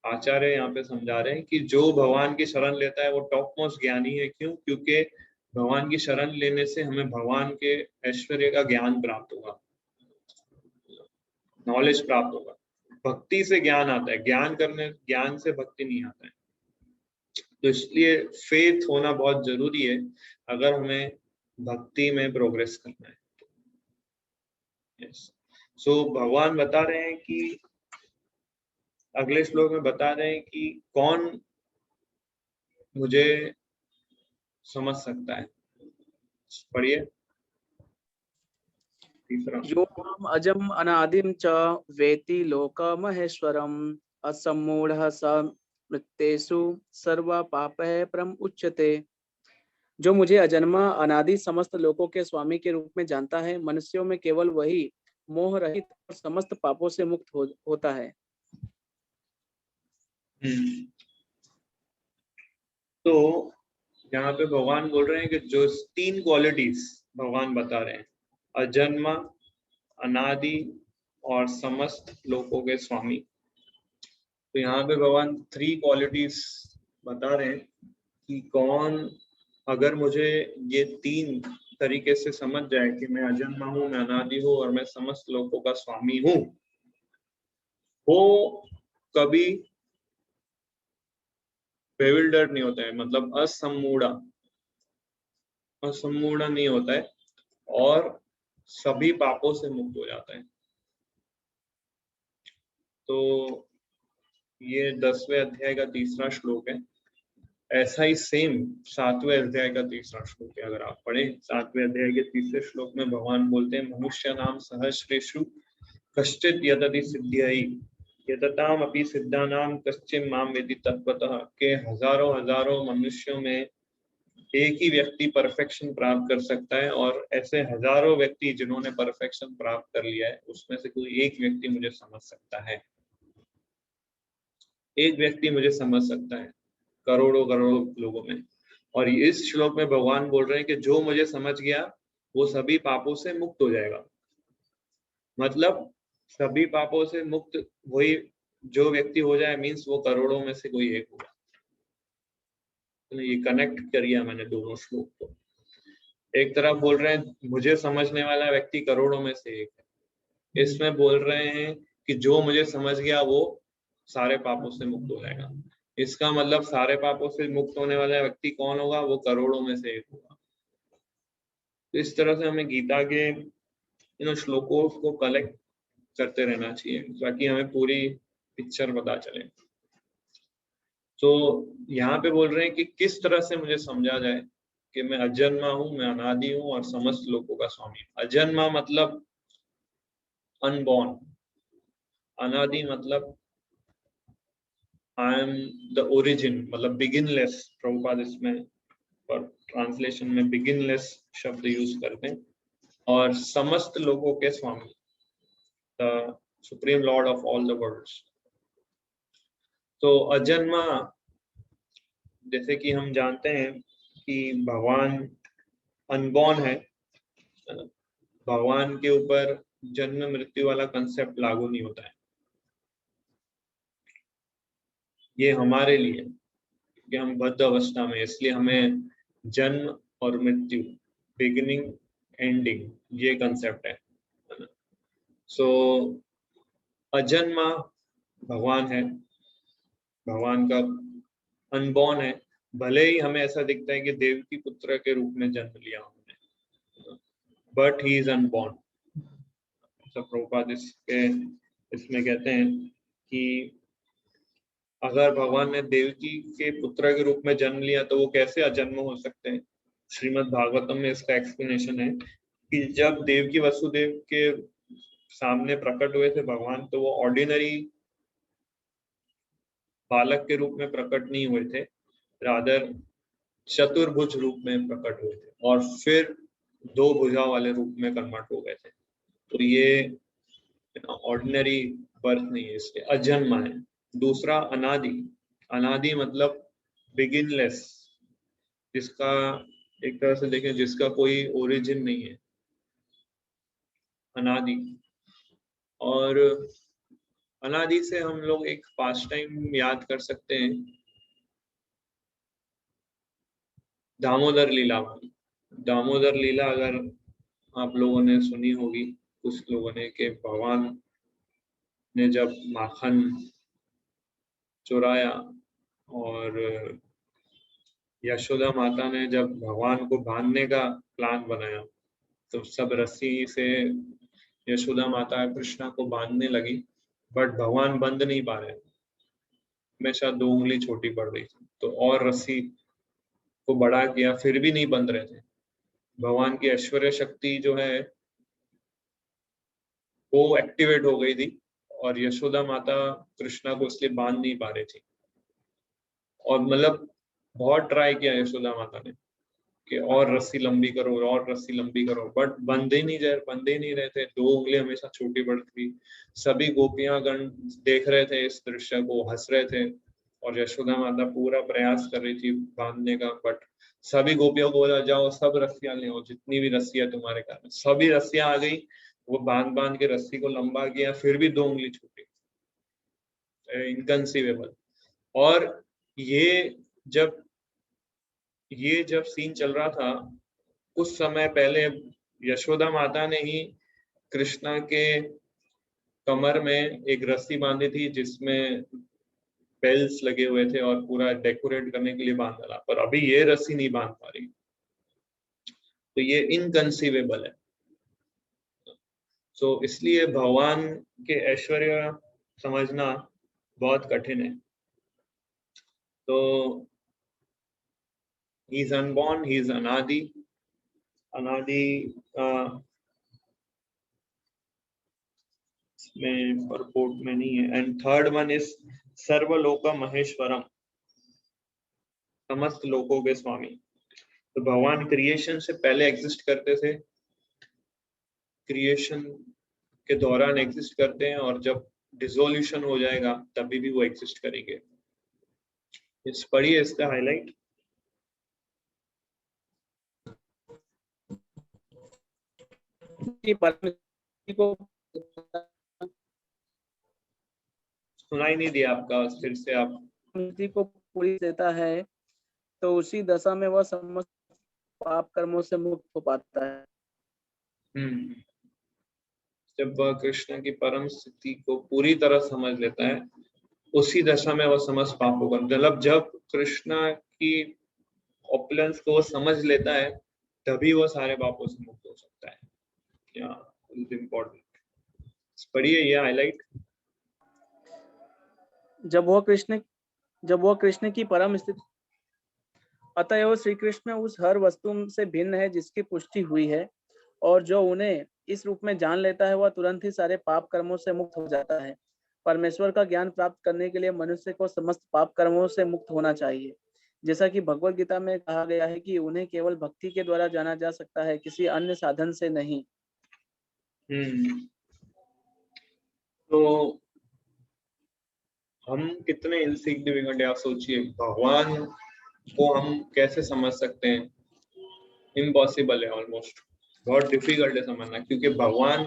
आचार्य यहाँ पे समझा रहे हैं कि जो भगवान की शरण लेता है वो टॉप मोस्ट ज्ञानी है। क्यों? क्योंकि भगवान की शरण लेने से हमें भगवान के ऐश्वर्य का ज्ञान प्राप्त होगा, नॉलेज प्राप्त होगा। भक्ति से ज्ञान आता है, ज्ञान से भक्ति नहीं आता है। तो इसलिए फेथ होना बहुत जरूरी है अगर हमें भक्ति में प्रोग्रेस करना है। यस। सो भगवान बता रहे हैं कि अगले श्लोक में बता रहे हैं कि कौन मुझे समझ सकता है। पढ़िए तीसरा। यो माम अजम अनादिम च वेति लोकमहेश्वरम असम्मूढ़ स मृत्येषु सर्व पापः परम उच्यते। जो मुझे अजन्मा अनादि समस्त लोकों के स्वामी के रूप में जानता है, मनुष्यों में केवल वही मोह रहित और समस्त पापों से मुक्त होता है। तो यहाँ पे भगवान बोल रहे हैं कि जो 3 क्वालिटीज भगवान बता रहे हैं, अजन्मा, अनादि और समस्त लोकों के स्वामी। तो यहाँ पे भगवान 3 क्वालिटीज बता रहे हैं कि कौन, अगर मुझे ये 3 तरीके से समझ जाए कि मैं अजन्मा हूँ, मैं अनादि हूँ और मैं समस्त लोकों का स्वामी हूँ, वो कभी बेविल्डर नहीं होता है, मतलब असम्मूढ़ नहीं होता है और सभी पापों से मुक्त हो जाता है। तो ये 10वें अध्याय का तीसरा श्लोक है। ऐसा ही सेम 7वें अध्याय का 3रा श्लोक है। अगर आप पढ़ें 7वें अध्याय के 3रे श्लोक में भगवान बोलते हैं, मनुष्य नाम सहस्रेषु कश्चित् यदति सिद्ध्यै यतताम अपि सिद्धानाम कश्चित् माम वेति तत्वतः, के हजारों हजारों मनुष्यों में एक ही व्यक्ति परफेक्शन प्राप्त कर सकता है, और ऐसे हजारों व्यक्ति जिन्होंने परफेक्शन प्राप्त कर लिया है, उसमें से कोई एक व्यक्ति मुझे समझ सकता है। एक व्यक्ति मुझे समझ सकता है करोड़ों करोड़ों लोगों में। और इस श्लोक में भगवान बोल रहे हैं कि जो मुझे समझ गया वो सभी पापों से मुक्त हो जाएगा। मतलब सभी पापों से मुक्त वही जो व्यक्ति हो जाए, मीन्स वो करोड़ों में से कोई एक होगा। तो ये कनेक्ट करिए मैंने दोनों श्लोक को। एक तरफ बोल रहे हैं मुझे समझने वाला व्यक्ति करोड़ों में से एक है, इसमें बोल रहे हैं कि जो मुझे समझ गया वो सारे पापों से मुक्त हो जाएगा। इसका मतलब सारे पापों से मुक्त होने वाला व्यक्ति कौन होगा? वो करोड़ों में से एक होगा। तो इस तरह से हमें गीता के इन श्लोकों को कलेक्ट करते रहना चाहिए ताकि हमें पूरी पिक्चर पता चले। तो यहाँ पे बोल रहे हैं कि किस तरह से मुझे समझा जाए कि मैं अजन्मा हूँ, मैं अनादि हूँ और समस्त लोगों का स्वामी। अजन्मा मतलब अनबॉर्न, अनादि मतलब आई एम द ओरिजिन, मतलब बिगिनलेस। प्रभुपाद इसमें और ट्रांसलेशन में बिगिनलेस शब्द यूज करते हैं। और समस्त लोगों के स्वामी, the supreme lord of all the worlds. तो अजन्मा, जैसे कि हम जानते हैं कि भगवान अनबॉर्न है, भगवान के ऊपर जन्म मृत्यु वाला कंसेप्ट लागू नहीं होता है। ये हमारे लिए कि हम बद्ध अवस्था में, इसलिए हमें जन्म और मृत्यु, बिगिनिंग एंडिंग, ये कंसेप्ट है। सो अजन्मा भगवान है, भगवान का अनबॉर्न है। भले ही हमें ऐसा दिखता है कि देवकी पुत्र के रूप में जन्म लिया हमने, but he is unborn. Prabhupada इसमें कहते हैं कि अगर भगवान ने देवकी के पुत्र के रूप में जन्म लिया तो वो कैसे अजन्म हो सकते हैं? श्रीमद् भागवतम में इसका एक्सप्लेनेशन है कि जब देवकी वसुदेव के सामने प्रकट हुए थे भगवान, तो वो ऑर्डिनरी बालक के रूप में प्रकट नहीं हुए थे, रादर चतुर्भुज रूप में प्रकट हुए थे और फिर 2 भुजा वाले रूप में कन्वर्ट हो गए थे। तो ये ऑर्डिनरी बर्थ नहीं है, इसलिए अजन्मा है। दूसरा अनादि, अनादि मतलब बिगिनलेस, जिसका एक तरह से देखें जिसका कोई ओरिजिन नहीं है, अनादि। और अनादि से हम लोग एक पास्ट टाइम याद कर सकते हैं, दामोदर लीला। दामोदर लीला अगर आप लोगों ने सुनी होगी, कुछ लोगों ने, कि भगवान ने जब माखन चुराया और यशोदा माता ने जब भगवान को बांधने का प्लान बनाया, तो सब रस्सी से यशोदा माता कृष्णा को बांधने लगी, बट भगवान बंध नहीं पा रहे, हमेशा 2 उंगली छोटी पड़ रही थी। तो और रस्सी को बड़ा किया, फिर भी नहीं बंध रहे थे। भगवान की ऐश्वर्य शक्ति जो है वो एक्टिवेट हो गई थी और यशोदा माता कृष्णा को इसलिए बांध नहीं पा रही थी। और मतलब बहुत ट्राई किया यशोदा माता ने कि और रस्सी लंबी करो और रस्सी लंबी करो, बट बंधे ही नहीं रहे थे। 2 उंगली हमेशा छोटी पड़ती थी। सभी गोपियां गण देख रहे थे इस दृश्य को, हंस रहे थे, और यशोदा माता पूरा प्रयास कर रही थी बांधने का, बट सभी गोपियों को बोला जाओ सब रस्सियां ले आओ, जितनी भी रस्सियां तुम्हारे घर में। सभी रस्सियां आ गई, वो बांध के रस्सी को लंबा किया, फिर भी 2 उंगली छोटी, इनकंसीवेबल। और ये जब सीन चल रहा था, कुछ समय पहले यशोदा माता ने ही कृष्णा के कमर में एक रस्सी बांधी थी जिसमें बेल्स लगे हुए थे और पूरा डेकोरेट करने के लिए बांध डाला, पर अभी ये रस्सी नहीं बांध पा रही। तो ये इनकंसीवेबल है। तो इसलिए भगवान के ऐश्वर्य समझना बहुत कठिन है। तो he is unborn, he is anadi. में परपोर्ट में नहीं है. एंड थर्ड वन इज सर्वलोक महेश्वरम, समस्त लोकों के स्वामी. तो भगवान क्रिएशन से पहले एग्जिस्ट करते थे, क्रिएशन के दौरान एग्जिस्ट करते हैं, और जब डिसोल्यूशन हो जाएगा तभी भी वो एग्जिस्ट करेंगे. इस पढ़िए इसका हाईलाइट. को सुनाई नहीं दिया आपका, फिर से आप. को पूरी देता है तो उसी दशा में वह समस्त पाप कर्मों से मुक्त हो पाता है. जब वह कृष्ण की परम स्थिति को पूरी तरह समझ लेता है, उसी दशा में वह समस्त पापों का, मतलब जब कृष्ण की ऑपुलेंस को वो समझ लेता है तभी वो सारे पापों से मुक्त हो सकता है. इम्पोर्टेंट. पढ़िए ये हाईलाइट. जब वह कृष्ण की परम स्थिति, अतएव श्री कृष्ण उस हर वस्तु से भिन्न है जिसकी पुष्टि हुई है, और जो उन्हें इस रूप में जान लेता है वह तुरंत ही सारे पाप कर्मों से मुक्त हो जाता है. परमेश्वर का ज्ञान प्राप्त करने के लिए मनुष्य को समस्त पाप कर्मों से मुक्त होना चाहिए. जैसा कि भगवत गीता में कहा गया है कि उन्हें केवल भक्ति के द्वारा जाना जा सकता है, किसी अन्य साधन से नहीं. तो हम कितने इनसिग्निफिकेंट है आप सोचिए. भगवान को हम कैसे समझ सकते हैं? इम्पॉसिबल है, ऑलमोस्ट बहुत डिफिकल्ट है समझना, क्योंकि भगवान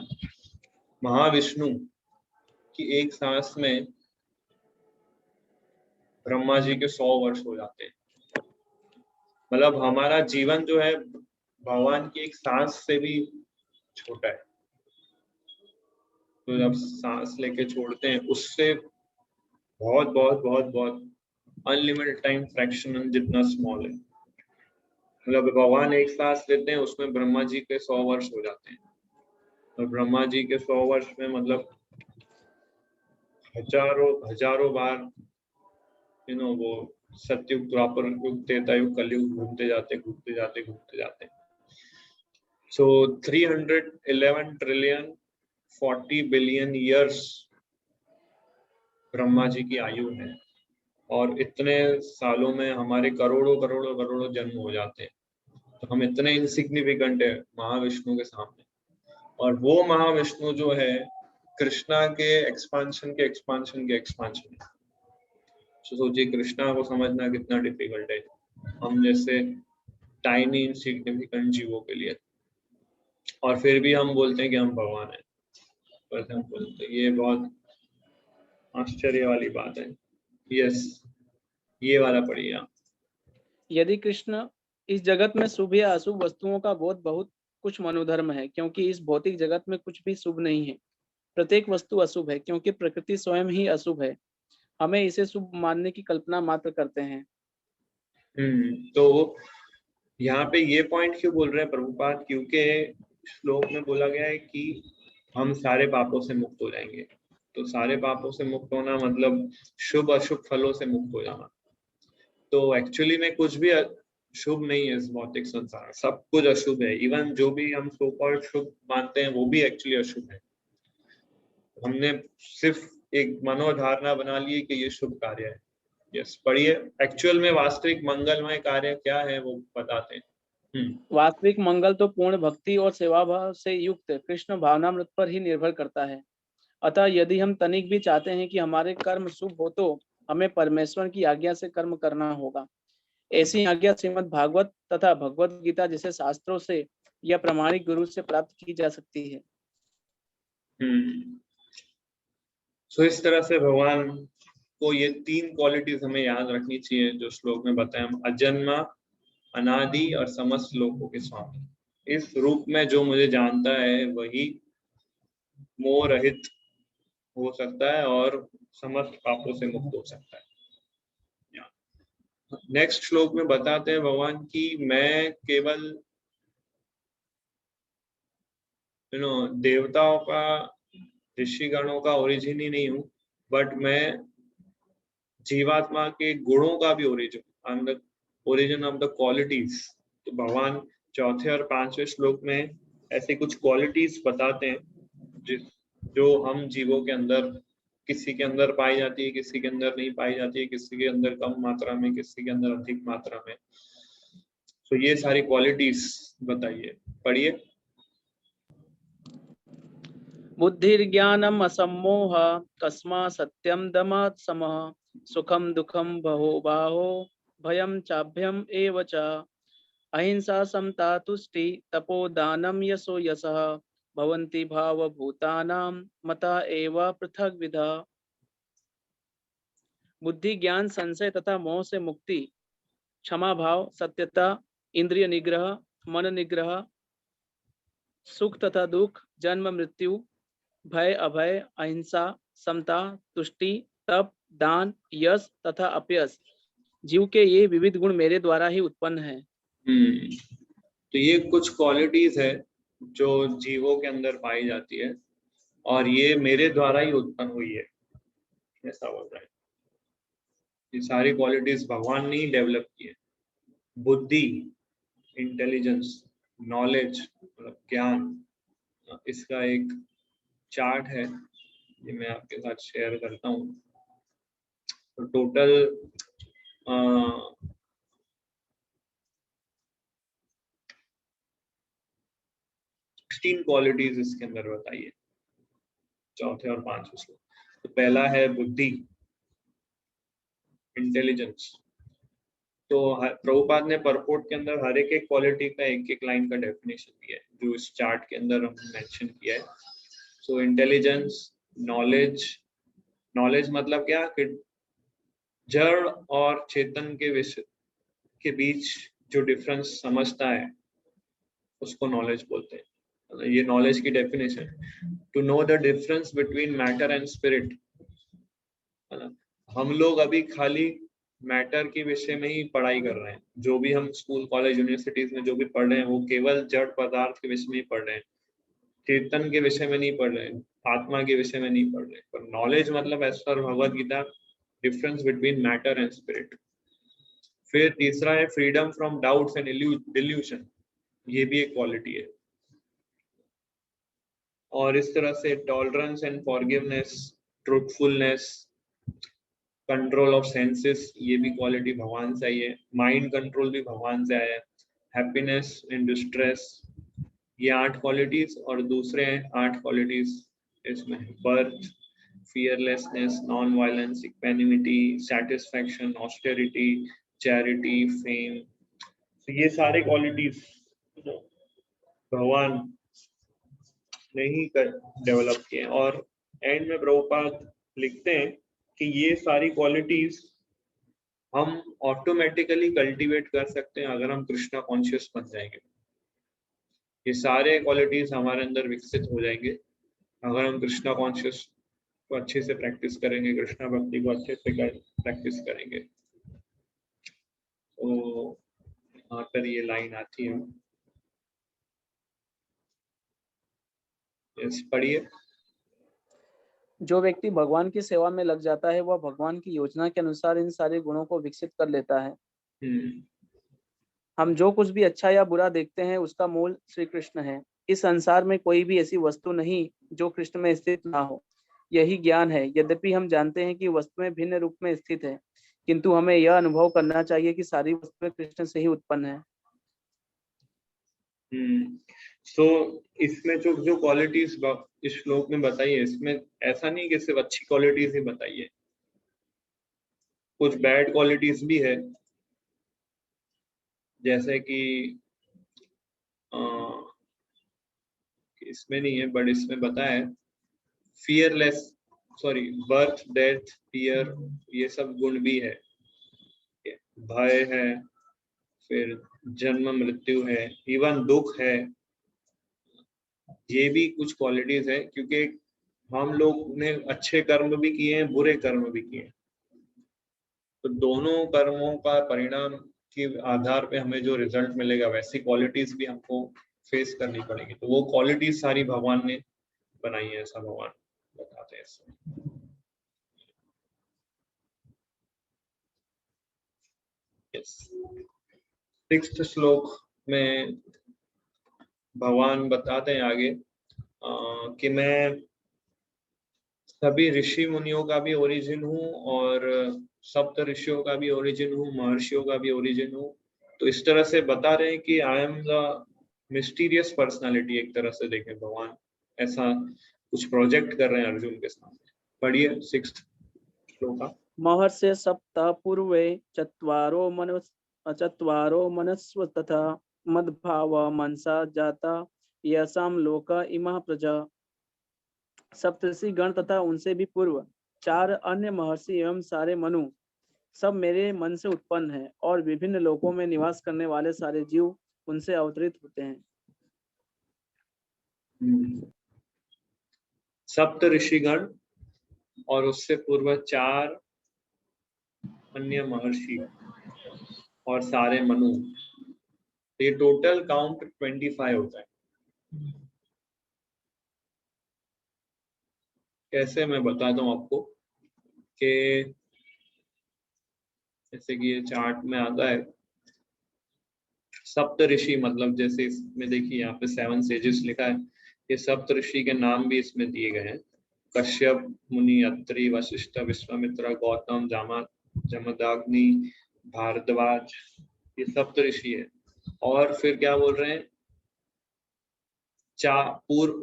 महाविष्णु की एक सांस में ब्रह्मा जी के 100 वर्ष हो जाते हैं. मतलब हमारा जीवन जो है भगवान की एक सांस से भी छोटा है. तो जब सांस लेके छोड़ते हैं उससे बहुत बहुत बहुत बहुत अनलिमिटेड टाइम फ्रैक्शन जितना स्मॉल है. मतलब भगवान एक सांस लेते हैं उसमें ब्रह्मा जी के 100 वर्ष हो जाते हैं. और ब्रह्मा जी के 100 वर्ष में मतलब हजारों बार वो सतयुग, द्वापर युग, त्रेता युग, कलयुग घूमते जाते. सो 311 trillion 40 billion years Brahma ji की आयु है, और इतने सालों में हमारे करोड़ों जन्म हो जाते हैं. तो हम इतने इनसिग्निफिकेंट है महाविष्णु के सामने. और वो महाविष्णु जो है कृष्णा के एक्सपांशन है. तो सोचिए कृष्णा को समझना कितना डिफिकल्ट है हम जैसे टाइनी इनसिग्निफिकेंट जीवों के लिए. और फिर भी हम बोलते हैं कि हम भगवान हैं. पर हम बोलते हैं, ये बहुत आश्चर्य वाली बात है. यस, ये वाला पढ़िए आप. यदि कृष्ण इस जगत में शुभ या अशुभ वस्तुओं का बोध बहुत कुछ मनोधर्म है, क्योंकि इस भौतिक जगत में कुछ भी शुभ नहीं है. प्रत्येक वस्तु अशुभ है क्योंकि प्रकृति स्वयं ही अशुभ है. हमें इसे शुभ मानने की कल्पना मात्र करते हैं. तो यहाँ पे ये पॉइंट क्यों बोल रहे हैं प्रभुपाद? क्योंकि श्लोक में बोला गया है कि हम सारे पापों से मुक्त हो जाएंगे. तो सारे पापों से मुक्त होना मतलब शुभ अशुभ फलों से मुक्त हो जाना. तो एक्चुअली में कुछ भी शुभ नहीं है इस भौतिक संसार, सब कुछ अशुभ है. इवन जो भी हम सो कॉल्ड शुभ मानते हैं वो भी एक्चुअली अशुभ है. हमने सिर्फ एक मनोधारणा बना ली कि ये शुभ कार्य है. यस, पढ़िए. एक्चुअल में वास्तविक मंगलमय कार्य क्या है वो बताते हैं. वास्तविक मंगल तो पूर्ण भक्ति और सेवा भाव से युक्त कृष्ण भावनामृत पर ही निर्भर करता है. अतः यदि हम तनिक भी चाहते हैं कि हमारे कर्म शुभ हो तो हमें परमेश्वर की आज्ञा से कर्म करना होगा. ऐसी आज्ञा श्रीमद् भागवत तथा भगवत गीता जैसे शास्त्रों से या प्रामाणिक गुरु से प्राप्त की जा सकती है. तो इस तरह से भगवान को ये 3 क्वालिटीज हमें याद रखनी चाहिए जो श्लोक में बताया. अजन्मा, अनादि और समस्त लोकों के स्वामी. इस रूप में जो मुझे जानता है वही मोह रहित हो सकता है और समस्त पापों से मुक्त हो सकता है. नेक्स्ट श्लोक में बताते हैं भगवान की मैं केवल देवताओं का, ऋषिगणों का ओरिजिन ही नहीं हूं, बट मैं जीवात्मा के गुणों का भी origin, I am the origin of the qualities. तो भगवान चौथे और पांचवें श्लोक में ऐसे कुछ क्वालिटीज बताते हैं जो हम जीवों के अंदर, किसी के अंदर पाई जाती है, किसी के अंदर नहीं पाई जाती है, किसी के अंदर कम मात्रा में, किसी के अंदर अधिक मात्रा में। तो ये सारी क्वालिटीज बताइए, पढ़िए। बुद्धिर्ज्ञानम असम्मोह कस्मा सत्यम दमात् समः सुखम दुखम बाहो भयम चाभ्यम एव च अहिंसा समता तुष्टि तपोदानम यशो यशः भवन्ति भावभूतानां मता एव पृथग्विधा। बुद्धि ज्ञान संशय तथा मोह से मुक्ति, क्षमा भाव, सत्यता, इंद्रिय निग्रह, मन निग्रह, सुख तथा दुख, जन्म मृत्यु, भय अभय, अहिंसा, समता, तुष्टि, तप, दान, यश तथा अपयश, जीव के ये विविध गुण मेरे द्वारा ही उत्पन्न है। तो ये कुछ क्वालिटीज है जो जीवों के अंदर पाई जाती है और ये मेरे द्वारा ही उत्पन्न हुई है, ऐसा बोल रहा है। ये सारी क्वालिटीज भगवान ने ही डेवलप की है। बुद्धि, इंटेलिजेंस, नॉलेज, मतलब ज्ञान, इसका एक चार्ट है, ये मैं आपके साथ शेयर करता हूँ। तो टोटल 16 क्वालिटीज इसके अंदर बताइए, चौथे और पांचवें श्लोक। तो पहला है बुद्धि, इंटेलिजेंस। तो प्रभुपाद ने परपोर्ट के अंदर हर एक क्वालिटी का एक लाइन का डेफिनेशन दिया है, जो इस चार्ट के अंदर हमने मेंशन किया है। सो इंटेलिजेंस, नॉलेज, नॉलेज मतलब क्या कि जड़ और चेतन के विषय के बीच जो डिफरेंस समझता है उसको नॉलेज बोलते हैं। ये नॉलेज की definition, to know the difference between matter and spirit. हम लोग अभी खाली मैटर के विषय में ही पढ़ाई कर रहे हैं, जो भी हम स्कूल कॉलेज यूनिवर्सिटीज में जो भी पढ़ रहे हैं वो केवल जड़ पदार्थ के विषय में ही पढ़ रहे हैं, चेतन के विषय में नहीं पढ़ रहे हैं, आत्मा के विषय में नहीं पढ़ रहे हैं। पर नॉलेज मतलब as per Bhagavad Gita, difference between matter and spirit. फिर तीसरा है freedom from doubts and delusion, ये भी एक क्वालिटी है। और इस तरह से tolerance and forgiveness, truthfulness, control of senses, ये भी क्वालिटी भगवान से आई है। माइंड कंट्रोल भी भगवान से आया है। हैप्पीनेस इन डिस्ट्रेस, ये 8 क्वालिटीज। और दूसरे 8 क्वालिटीज इसमें birth, fearlessness, non violence, equanimity, satisfaction, austerity, charity, fame. तो ये सारे क्वालिटीज भगवान ने ही डेवलप किए। और एंड में प्रभुपाद लिखते हैं कि ये सारी क्वालिटीज हम ऑटोमेटिकली कल्टीवेट कर सकते हैं अगर हम कृष्णा कॉन्शियस बन जाएंगे। ये सारे क्वालिटीज हमारे अंदर विकसित हो जाएंगे अगर हम कृष्णा कॉन्शियस को अच्छे से प्रैक्टिस करेंगे, कृष्णा भक्ति को अच्छे से प्रैक्टिस करेंगे। तो यहाँ पर ये लाइन आती है, पढ़िए। जो व्यक्ति भगवान की सेवा में लग जाता है वह भगवान की योजना के अनुसार इन सारे गुणों को विकसित कर लेता है। हम जो कुछ भी अच्छा या बुरा देखते हैं उसका मूल श्री कृष्ण है। इस संसार में कोई भी ऐसी वस्तु नहीं जो कृष्ण में स्थित ना हो, यही ज्ञान है। यद्यपि हम जानते हैं कि वस्तुएं भिन्न रूप में स्थित है, किंतु हमें यह अनुभव करना चाहिए कि सारी वस्तुएं कृष्ण से ही उत्पन्न है। सो इसमें जो जो क्वालिटीज इस श्लोक में बताई है, इसमें ऐसा नहीं कि सिर्फ अच्छी क्वालिटीज ही बताई है, कुछ बैड क्वालिटीज भी है। जैसे कि इसमें नहीं है बट इसमें बताया है, fearless, sorry, birth, death, fear, ये सब गुण भी है। भय है, फिर जन्म मृत्यु है, इवन दुख है, ये भी कुछ क्वालिटीज है। क्योंकि हम लोग ने अच्छे कर्म भी किए हैं, बुरे कर्म भी किए हैं, तो दोनों कर्मों का परिणाम के आधार पे हमें जो रिजल्ट मिलेगा वैसी क्वालिटीज भी हमको फेस करनी पड़ेगी। तो वो क्वालिटीज सारी भगवान ने बनाई है, ऐसा भगवान बताते हैं। Yes. 6th श्लोक में भगवान बताते हैं आगे कि मैं सभी ऋषि मुनियों का भी ओरिजिन हूँ और सप्त ऋषियों का भी ओरिजिन हूँ, महर्षियों का भी ओरिजिन हूँ। तो इस तरह से बता रहे हैं कि I am the mysterious personality. एक तरह से देखें भगवान ऐसा कुछ प्रोजेक्ट कर रहे हैं अर्जुन के सामने। पढ़िए 6th श्लोक। महर्षे सप्त पूर्वे चत्वारो मनस्व तथा मद्भाव मनसा जाता यसाम लोक इमा प्रजा। सप्तर्षि गण तथा उनसे भी पूर्व 4 अन्य महर्षि एवं सारे मनु सब मेरे मन से उत्पन्न है और विभिन्न लोकों में निवास करने वाले सारे जीव उनसे अवतरित होते हैं। सप्त ऋषिगण और उससे पूर्व 4 अन्य महर्षि और सारे मनु, ये टोटल काउंट 25 होता है। कैसे मैं बताता हूँ आपको कि जैसे कि ये चार्ट में आता है सप्त ऋषि, मतलब जैसे इसमें देखिए यहाँ पे 7 सेजेस लिखा है। ये सप्त ऋषि के नाम भी इसमें दिए गए हैं। कश्यप मुनि, अत्रि, वशिष्ठ, विश्वामित्र, गौतम, जमदग्नि, भारद्वाज, ये सप्त ऋषि है। और फिर क्या बोल रहे हैं,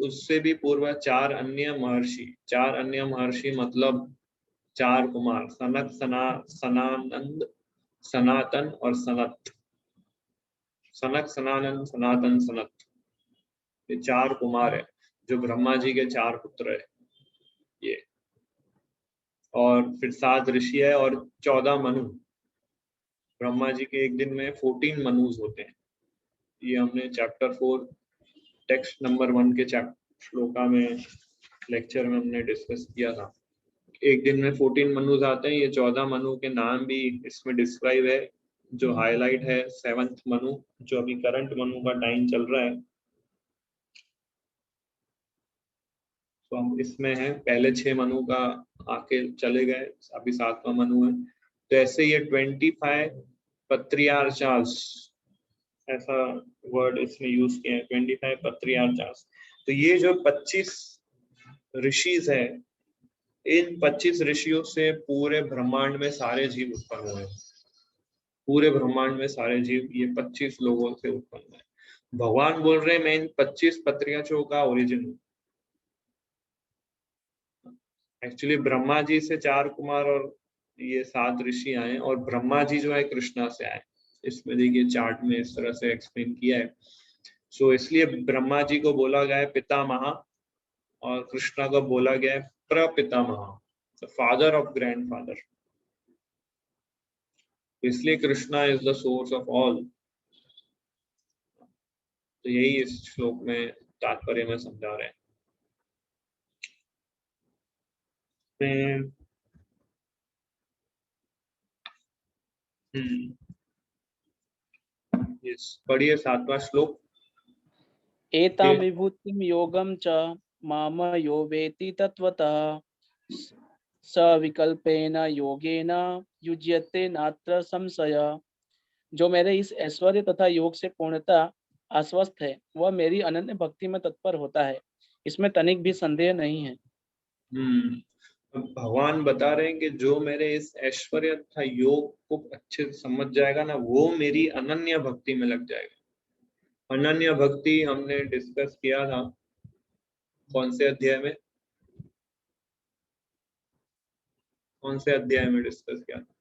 उससे भी पूर्व 4 अन्य महर्षि। 4 अन्य महर्षि मतलब 4 कुमार, सनक, सनानंद, सनातन और सनत। सनक, सनातन, सनातन, सनत, ये 4 कुमार है जो ब्रह्मा जी के 4 पुत्र है ये। और फिर 7 ऋषि है और 14 मनु। ब्रह्मा जी के एक दिन में 14 मनुज होते हैं। ये हमने चैप्टर 4 टेक्स्ट नंबर 1 के श्लोका में लेक्चर में हमने डिस्कस किया था। एक दिन में 14 मनुज आते हैं। ये 14 मनु के नाम भी इसमें डिस्क्राइब है। जो हाईलाइट है 7th मनु, जो अभी करंट मनु का टाइम चल रहा है, तो हम इसमें है। पहले 6 मनु का आके चले गए, अभी 7वां मनु है। तो ऐसे ये 25 पत्रियार्चास, ऐसा वर्ड इसमें यूज किया है, 25 पत्रियार्चास। तो ये जो 25 ऋषिज है, इन 25 ऋषियों से पूरे ब्रह्मांड में सारे जीव उत्पन्न हुए। पूरे ब्रह्मांड में सारे जीव ये 25 लोगों से उत्पन्न है। भगवान बोल रहे हैं मैं इन 25 पत्रियाचों का ओरिजिन हूँ। एक्चुअली ब्रह्मा जी से 4 कुमार और ये 7 ऋषि आए, और ब्रह्मा जी जो है कृष्णा से आए। इसमें देखिए चार्ट में इस तरह से एक्सप्लेन किया है। सो इसलिए ब्रह्मा जी को बोला गया है पितामह, और कृष्णा को बोला गया है प्रपितामह, फादर ऑफ ग्रैंडफादर। इसलिए Krishna is the source of all. तो यही इस श्लोक में तात्पर्य में समझा रहे हैं। पढ़िए 7वां श्लोक। एतां विभूतिं योगं च माम यो वेत्ति तत्वतः स विकल्पेन योगेन युज्यते नात्र संशय। जो मेरे इस ऐश्वर्य तथा योग से पूर्णता आश्वस्त है वह मेरी अनन्य भक्ति में तत्पर होता है, इसमें तनिक भी संदेह नहीं है। भगवान बता रहे हैं कि जो मेरे इस ऐश्वर्य तथा योग को अच्छे से समझ जाएगा ना, वो मेरी अनन्य भक्ति में लग जाएगा। अनन्य भक्ति हमने डिस्कस किया था कौन से अध्याय में, कौन से अध्याय में डिस्कस किया था?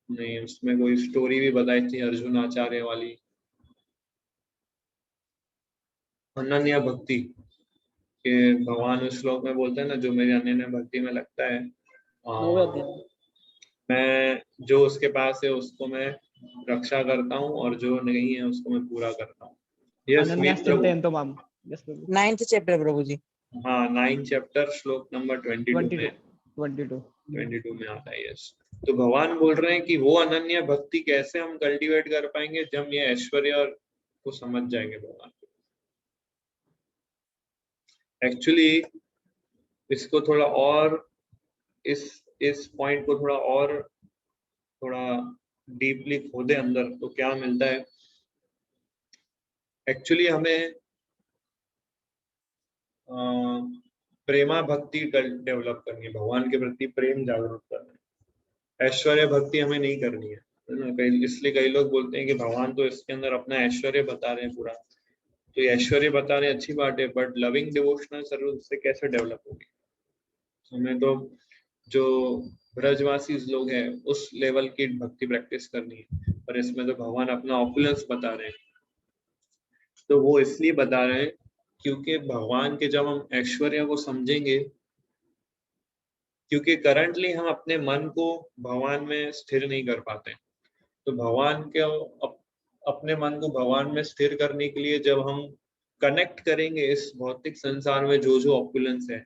नहीं, उसमें कोई स्टोरी भी बताई थी अर्जुन आचार्य वाली, अनन्य भक्ति के। भगवान उस श्लोक में बोलते हैं ना, जो मेरी अनन्य भक्ति में लगता है 9वें अध्याय। मैं जो उसके पास है उसको मैं रक्षा करता हूँ, और जो नहीं है उसको मैं पूरा करता हूँ। यस मित्र। 9th चैप्टर प्रभु जी। हाँ, 9th चैप्टर श्लोक नंबर 22 में 22 में आता है। यस। तो भगवान बोल रहे हैं कि वो अनन्य भक्ति कैसे हम कल्टीवेट कर पाएंगे, जब ये ऐश्वर्य और को समझ जाएंगे भगवान। एक्चुअली इसको थोड़ा और इस पॉइंट को थोड़ा डीपली खोदे अंदर तो क्या मिलता है, एक्चुअली हमें प्रेमा भक्ति डेवलप करनी है, भगवान के प्रति प्रेम जागरूक करना है। ऐश्वर्य भक्ति हमें नहीं करनी है ना। इसलिए कई लोग बोलते हैं कि भगवान तो इसके अंदर अपना ऐश्वर्य बता रहे हैं पूरा, तो ये ऐश्वर्य बता रहे हैं अच्छी बात है, बट लविंग डिवोशनल सर्विस से कैसे डेवलप होगी। हमें तो जो ब्रजवासी लोग हैं उस लेवल की भक्ति प्रैक्टिस करनी है, पर इसमें तो भगवान अपना ऑपुलेंस बता रहे हैं। तो वो इसलिए बता रहे हैं क्योंकि भगवान के जब हम ऐश्वर्य को समझेंगे, क्योंकि करंटली हम अपने मन को भगवान में स्थिर नहीं कर पाते, तो भगवान के अपने मन को भगवान में स्थिर करने के लिए जब हम कनेक्ट करेंगे इस भौतिक संसार में जो जो ऑपुलेंस है,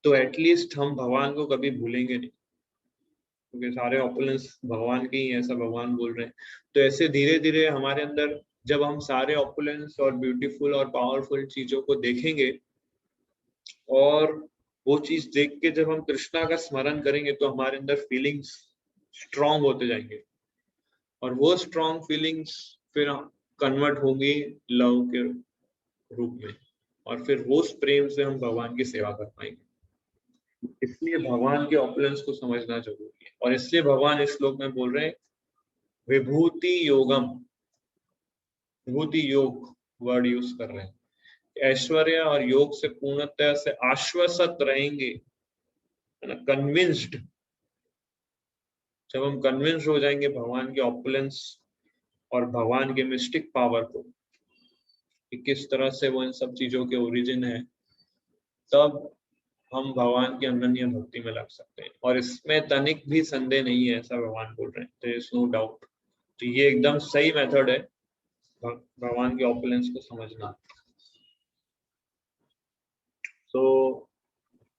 तो एटलीस्ट हम भगवान को कभी भूलेंगे नहीं, क्योंकि सारे ऑपुलेंस भगवान के ही, ऐसा भगवान बोल रहे हैं। तो ऐसे धीरे धीरे हमारे अंदर जब हम सारे ऑपुलेंस और ब्यूटीफुल और पावरफुल चीजों को देखेंगे, और वो चीज देख के जब हम कृष्णा का स्मरण करेंगे, तो हमारे अंदर फीलिंग्स स्ट्रांग होते जाएंगे, और वो स्ट्रांग फीलिंग्स फिर कन्वर्ट होंगी लव के रूप में, और फिर वो प्रेम से हम भगवान की सेवा कर पाएंगे। इसलिए भगवान के ऑपुलेंस को समझना जरूरी है, और इसलिए भगवान इस श्लोक में बोल रहे हैं विभूति योगम, विभूति योग वर्ड यूज कर रहे हैं। ऐश्वर्य और योग से पूर्णतः से आश्वस्त रहेंगे, है ना, कन्विंस्ड। जब हम कन्विंस हो जाएंगे भगवान के ऑपुलेंस और भगवान के मिस्टिक पावर को, कि किस तरह से वो इन सब चीजों के ओरिजिन है, तब हम भगवान की अनन्य भक्ति में लग सकते हैं। और इसमें तनिक भी संदेह नहीं है, ऐसा भगवान बोल रहे हैं, देयर इज नो डाउट। तो ये एकदम सही मेथड है भगवान के ऑपुलेंस को समझना। तो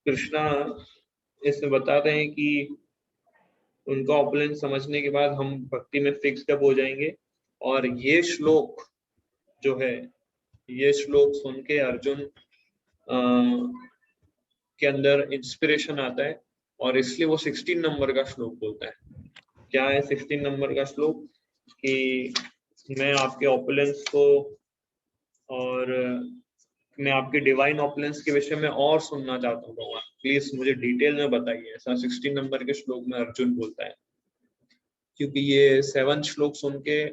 कृष्णा इसमें बता रहे हैं कि उनका ऑपुलेंस समझने के बाद हम भक्ति में फिक्स्ड अप हो जाएंगे। और ये श्लोक जो है, ये श्लोक सुन के अर्जुन के अंदर इंस्पिरेशन आता है, और इसलिए वो 16 नंबर का श्लोक बोलता है। क्या है 16 नंबर का श्लोक? कि मैं आपके ऑपुलेंस को और मैं आपके डिवाइन ऑपुलेंस के विषय में और सुनना चाहता हूँ भगवान, प्लीज मुझे डिटेल में बताइए, ऐसा 16 नंबर के श्लोक में अर्जुन बोलता है। क्योंकि ये 7 श्लोक सुन के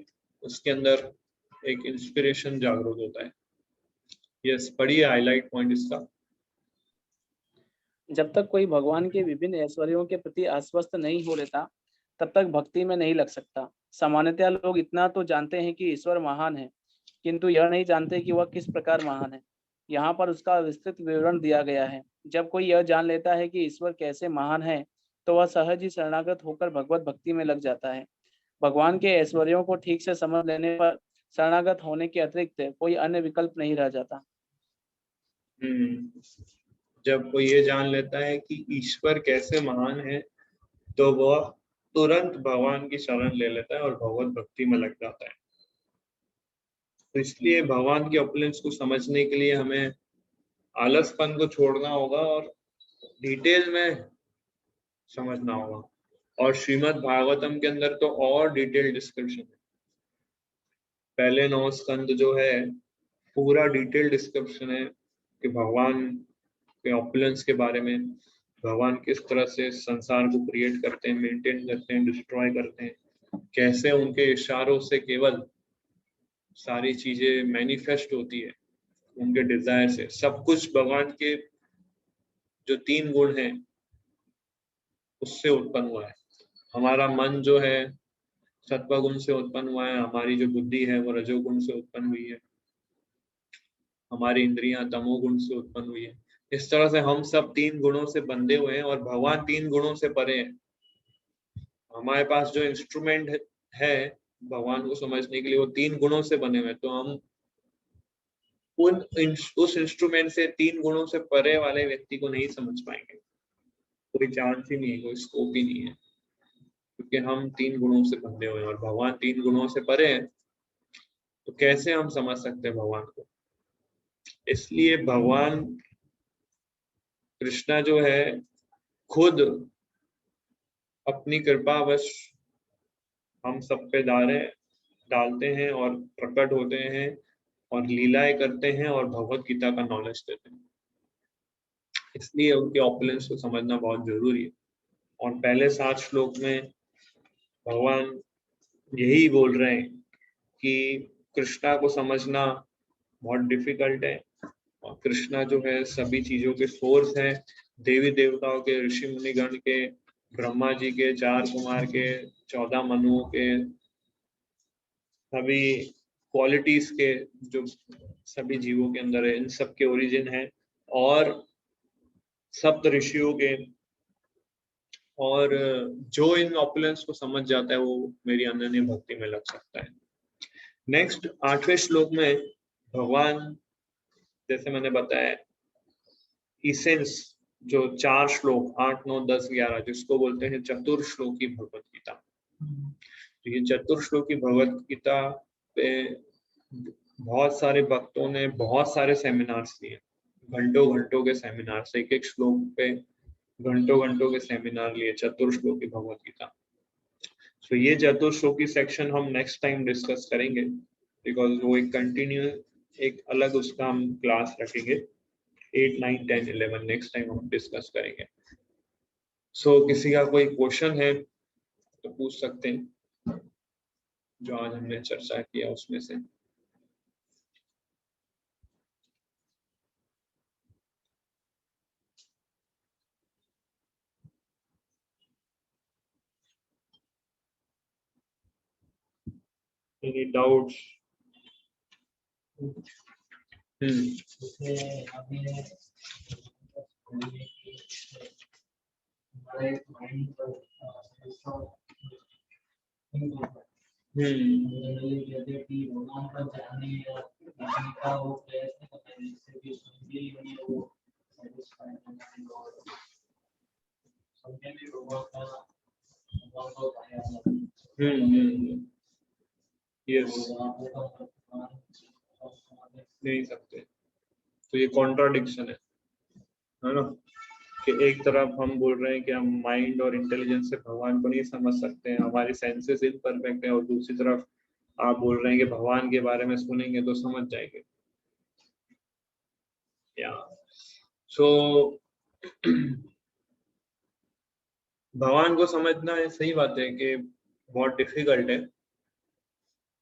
उसके अंदर एक इंस्पिरेशन जागरूक होता है। यस, पढ़िए हाईलाइट पॉइंट इसका। जब तक कोई भगवान के विभिन्न ऐश्वर्यों के प्रति आश्वस्त नहीं हो लेता, तब तक भक्ति में नहीं लग सकता। सामान्यतः लोग इतना तो जानते हैं कि ईश्वर महान है, किंतु यह नहीं जानते कि वह किस प्रकार महान है। यहाँ पर उसका विस्तृत विवरण दिया गया है। जब कोई यह जान लेता है कि ईश्वर कैसे महान है, तो वह सहज ही शरणागत होकर भगवत भक्ति में लग जाता है। भगवान के ऐश्वर्यों को ठीक से समझ लेने पर शरणागत होने के अतिरिक्त कोई अन्य विकल्प नहीं रह जाता। जब कोई ये जान लेता है कि ईश्वर कैसे महान है, तो वह तुरंत भगवान की शरण ले लेता है और भगवत भक्ति में लग जाता है। तो इसलिए भगवान के ऑपुलेंस को समझने के लिए हमें आलसपन को छोड़ना होगा और डिटेल में समझना होगा। और श्रीमद् भागवतम के अंदर तो और डिटेल डिस्क्रिप्शन है। पहले 9 स्कंद जो है पूरा डिटेल डिस्क्रिप्शन है कि भगवान के ऑपुलेंस के बारे में, भगवान किस तरह से संसार को क्रिएट करते हैं, मेंटेन करते हैं, डिस्ट्रॉय करते हैं, कैसे उनके इशारों से केवल सारी चीजें मैनिफेस्ट होती है, उनके डिजायर से। सब कुछ भगवान के जो 3 गुण हैं उससे उत्पन्न हुआ है। हमारा मन जो है सत्वगुण से उत्पन्न हुआ है, हमारी जो बुद्धि है वो रजोगुण से उत्पन्न हुई है, हमारी इंद्रियां तमोगुण से उत्पन्न हुई है। इस तरह से हम सब 3 गुणों से बंधे हुए हैं, और भगवान 3 गुणों से परे हैं। हमारे पास जो इंस्ट्रूमेंट है भगवान को समझने के लिए, वो 3 गुणों से बने हुए हैं। तो हम उस इंस्ट्रूमेंट से 3 गुणों से परे वाले व्यक्ति को नहीं समझ पाएंगे। कोई चांस ही नहीं है, कोई स्कोप ही नहीं है, क्योंकि हम 3 गुणों से बंधे हुए हैं और भगवान 3 गुणों से परे हैं। तो कैसे हम समझ सकते हैं भगवान को? इसलिए भगवान कृष्णा जो है खुद अपनी कृपावश हम सब पे डालते हैं और प्रकट होते हैं और लीलाएं करते हैं और भगवत गीता का नॉलेज देते हैं। इसलिए उनके ऑपुलेंस को समझना बहुत जरूरी है। और पहले 7 श्लोक में भगवान यही बोल रहे हैं कि कृष्णा को समझना बहुत डिफिकल्ट है, और कृष्णा जो है सभी चीजों के सोर्स है, देवी देवताओं के, ऋषि मुनिगण के, ब्रह्मा जी के, 4 कुमार के, 14 मनुओं के, सभी क्वालिटीज के जो सभी जीवों के अंदर है, इन सब के ओरिजिन है। और सप्त ऋषियों के, और जो इन ऑपुलेंस को समझ जाता है वो मेरी अनन्य भक्ति में लग सकता है। नेक्स्ट 8वें श्लोक में भगवान, जैसे मैंने बताया, इसेंस जो 4 श्लोक 8, 9, 10, 11 जिसको बोलते हैं चतुर्श्लोकी भगवत गीता। तो ये चतुर्श्लोकी भगवत गीता पे बहुत सारे भक्तों ने बहुत सारे सेमिनार्स लिए, घंटों घंटों के सेमिनार्स, एक एक श्लोक पे घंटों घंटों के सेमिनार लिए चतुर्श्लोकी भगवत गीता। तो ये चतुर्श्लोकी सेक्शन हम नेक्स्ट टाइम डिस्कस करेंगे, बिकॉज वो एक कंटिन्यू एक अलग उसका हम क्लास रखेंगे। 8, 9, 10, 11 नेक्स्ट टाइम हम डिस्कस करेंगे। सो किसी का कोई क्वेश्चन है तो पूछ सकते हैं जो आज हमने चर्चा किया उसमें से। Any doubts? यस, नहीं सकते। तो ये कॉन्ट्राडिक्शन है ना, कि एक तरफ हम बोल रहे हैं कि हम माइंड और इंटेलिजेंस से भगवान को नहीं समझ सकते हैं, हमारी सेंसेस इम्परफेक्ट है, और दूसरी तरफ आप बोल रहे हैं कि भगवान के बारे में सुनेंगे तो समझ जाएंगे। या सो भगवान को समझना है, सही बात है कि बहुत डिफिकल्ट है,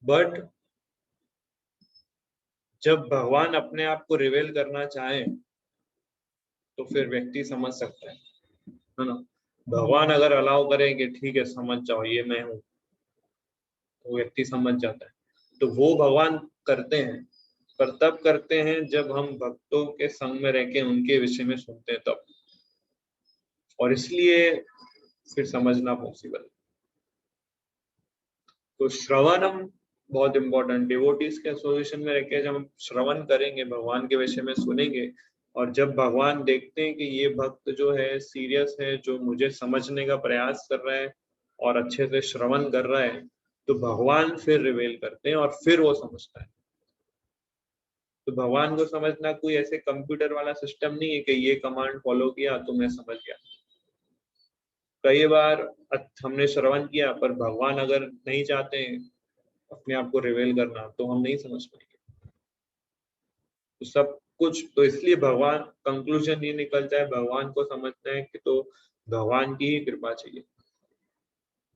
बट जब भगवान अपने आप को रिवेल करना चाहे तो फिर व्यक्ति समझ सकता है ना। भगवान अगर अलाउ करें कि ठीक है समझ जाओ ये मैं हूँ, तो व्यक्ति समझ जाता है। तो वो भगवान करते हैं, पर तब करते हैं जब हम भक्तों के संग में रह के उनके विषय में सुनते हैं तब, और इसलिए फिर समझना पॉसिबल है। तो श्रवणम बहुत इंपॉर्टेंट, डिवोटीज के एसोसिएशन में रह के जब हम श्रवण करेंगे, भगवान के विषय में सुनेंगे, और जब भगवान देखते हैं कि ये भक्त जो है सीरियस है, जो मुझे समझने का प्रयास कर रहा है और अच्छे से श्रवण कर रहा है, तो भगवान फिर रिवेल करते हैं और फिर वो समझता है। तो भगवान को समझना कोई ऐसे कंप्यूटर वाला सिस्टम नहीं है कि ये कमांड फॉलो किया तो मैं समझ गया। कई बार हमने श्रवण किया पर भगवान अगर नहीं चाहते हैं अपने आप को रिवेल करना तो हम नहीं समझ पाएंगे। तो सब कुछ, तो इसलिए भगवान, कंक्लूजन ये निकलता है भगवान को समझना है कि तो भगवान की ही कृपा चाहिए,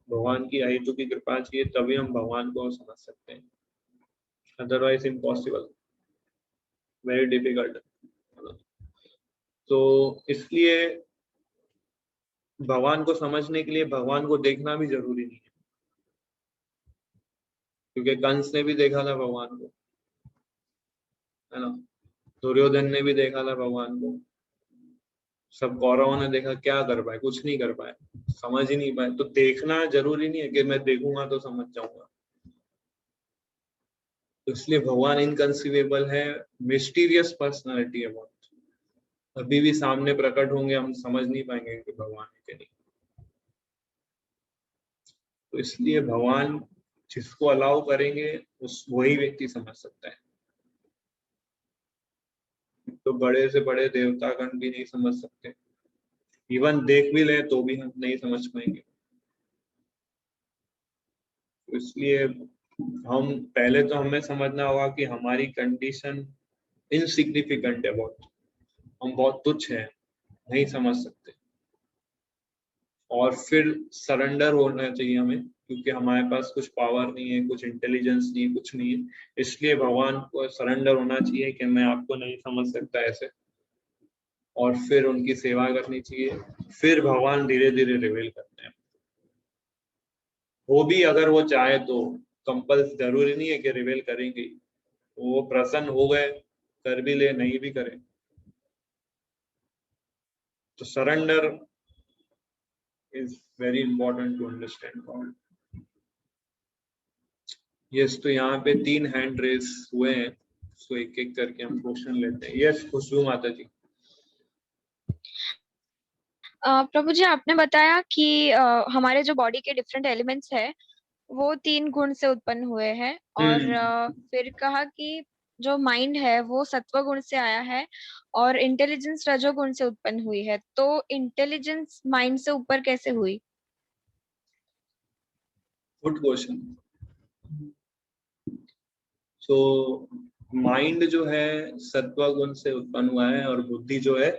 भगवान की आयु की कृपा चाहिए, तभी हम भगवान को समझ सकते हैं, अदरवाइज इम्पॉसिबल, वेरी डिफिकल्ट। तो इसलिए भगवान को समझने के लिए भगवान को देखना भी जरूरी नहीं है, क्योंकि कंस ने भी देखा था भगवान को, है ना, दुर्योधन ने भी देखा था भगवान को, सब कौरवों ने देखा, क्या कर पाए, कुछ नहीं कर पाए, समझ ही नहीं पाए। तो देखना जरूरी नहीं है कि मैं देखूंगा तो समझ जाऊंगा। तो इसलिए भगवान इनकंसीवेबल है, मिस्टीरियस पर्सनालिटी है बहुत, अभी भी सामने प्रकट होंगे, हम समझ नहीं पाएंगे कि भगवान है कि नहीं। तो इसलिए भगवान जिसको अलाउ करेंगे उस वही व्यक्ति समझ सकता है। तो बड़े से बड़े देवतागण भी नहीं समझ सकते, इवन देख भी ले तो भी हम नहीं समझ पाएंगे। तो इसलिए हम पहले तो हमें समझना होगा कि हमारी कंडीशन इनसिग्निफिकेंट है, हम बहुत तुच्छ हैं, नहीं समझ सकते, और फिर सरेंडर होना चाहिए हमें, क्योंकि हमारे पास कुछ पावर नहीं है, कुछ इंटेलिजेंस नहीं है, कुछ नहीं है। इसलिए भगवान को सरेंडर होना चाहिए कि मैं आपको नहीं समझ सकता ऐसे, और फिर उनकी सेवा करनी चाहिए। फिर भगवान धीरे धीरे रिवील करते हैं। वो भी अगर वो चाहे तो, कंपल्स जरूरी नहीं है कि रिवील करेंगे, वो प्रसन्न हो गए कर भी ले, नहीं भी करें। तो surrender is very important to understand God. Yes, तो यहाँ पे 3 हैंड रेस हुए हैं, सो एक एक करके हम क्वेश्चन लेते हैं। यस खुशबू माता जी। प्रभु जी, आपने बताया कि हमारे जो बॉडी के डिफरेंट एलिमेंट्स है वो 3 गुण से उत्पन्न हुए हैं, और फिर कहा कि जो माइंड है वो सत्व गुण से आया है और इंटेलिजेंस रजोगुण से उत्पन्न हुई है। तो इंटेलिजेंस माइंड से ऊपर कैसे हुई? Good question. सो माइंड जो है सत्व गुण से उत्पन्न हुआ है और बुद्धि जो है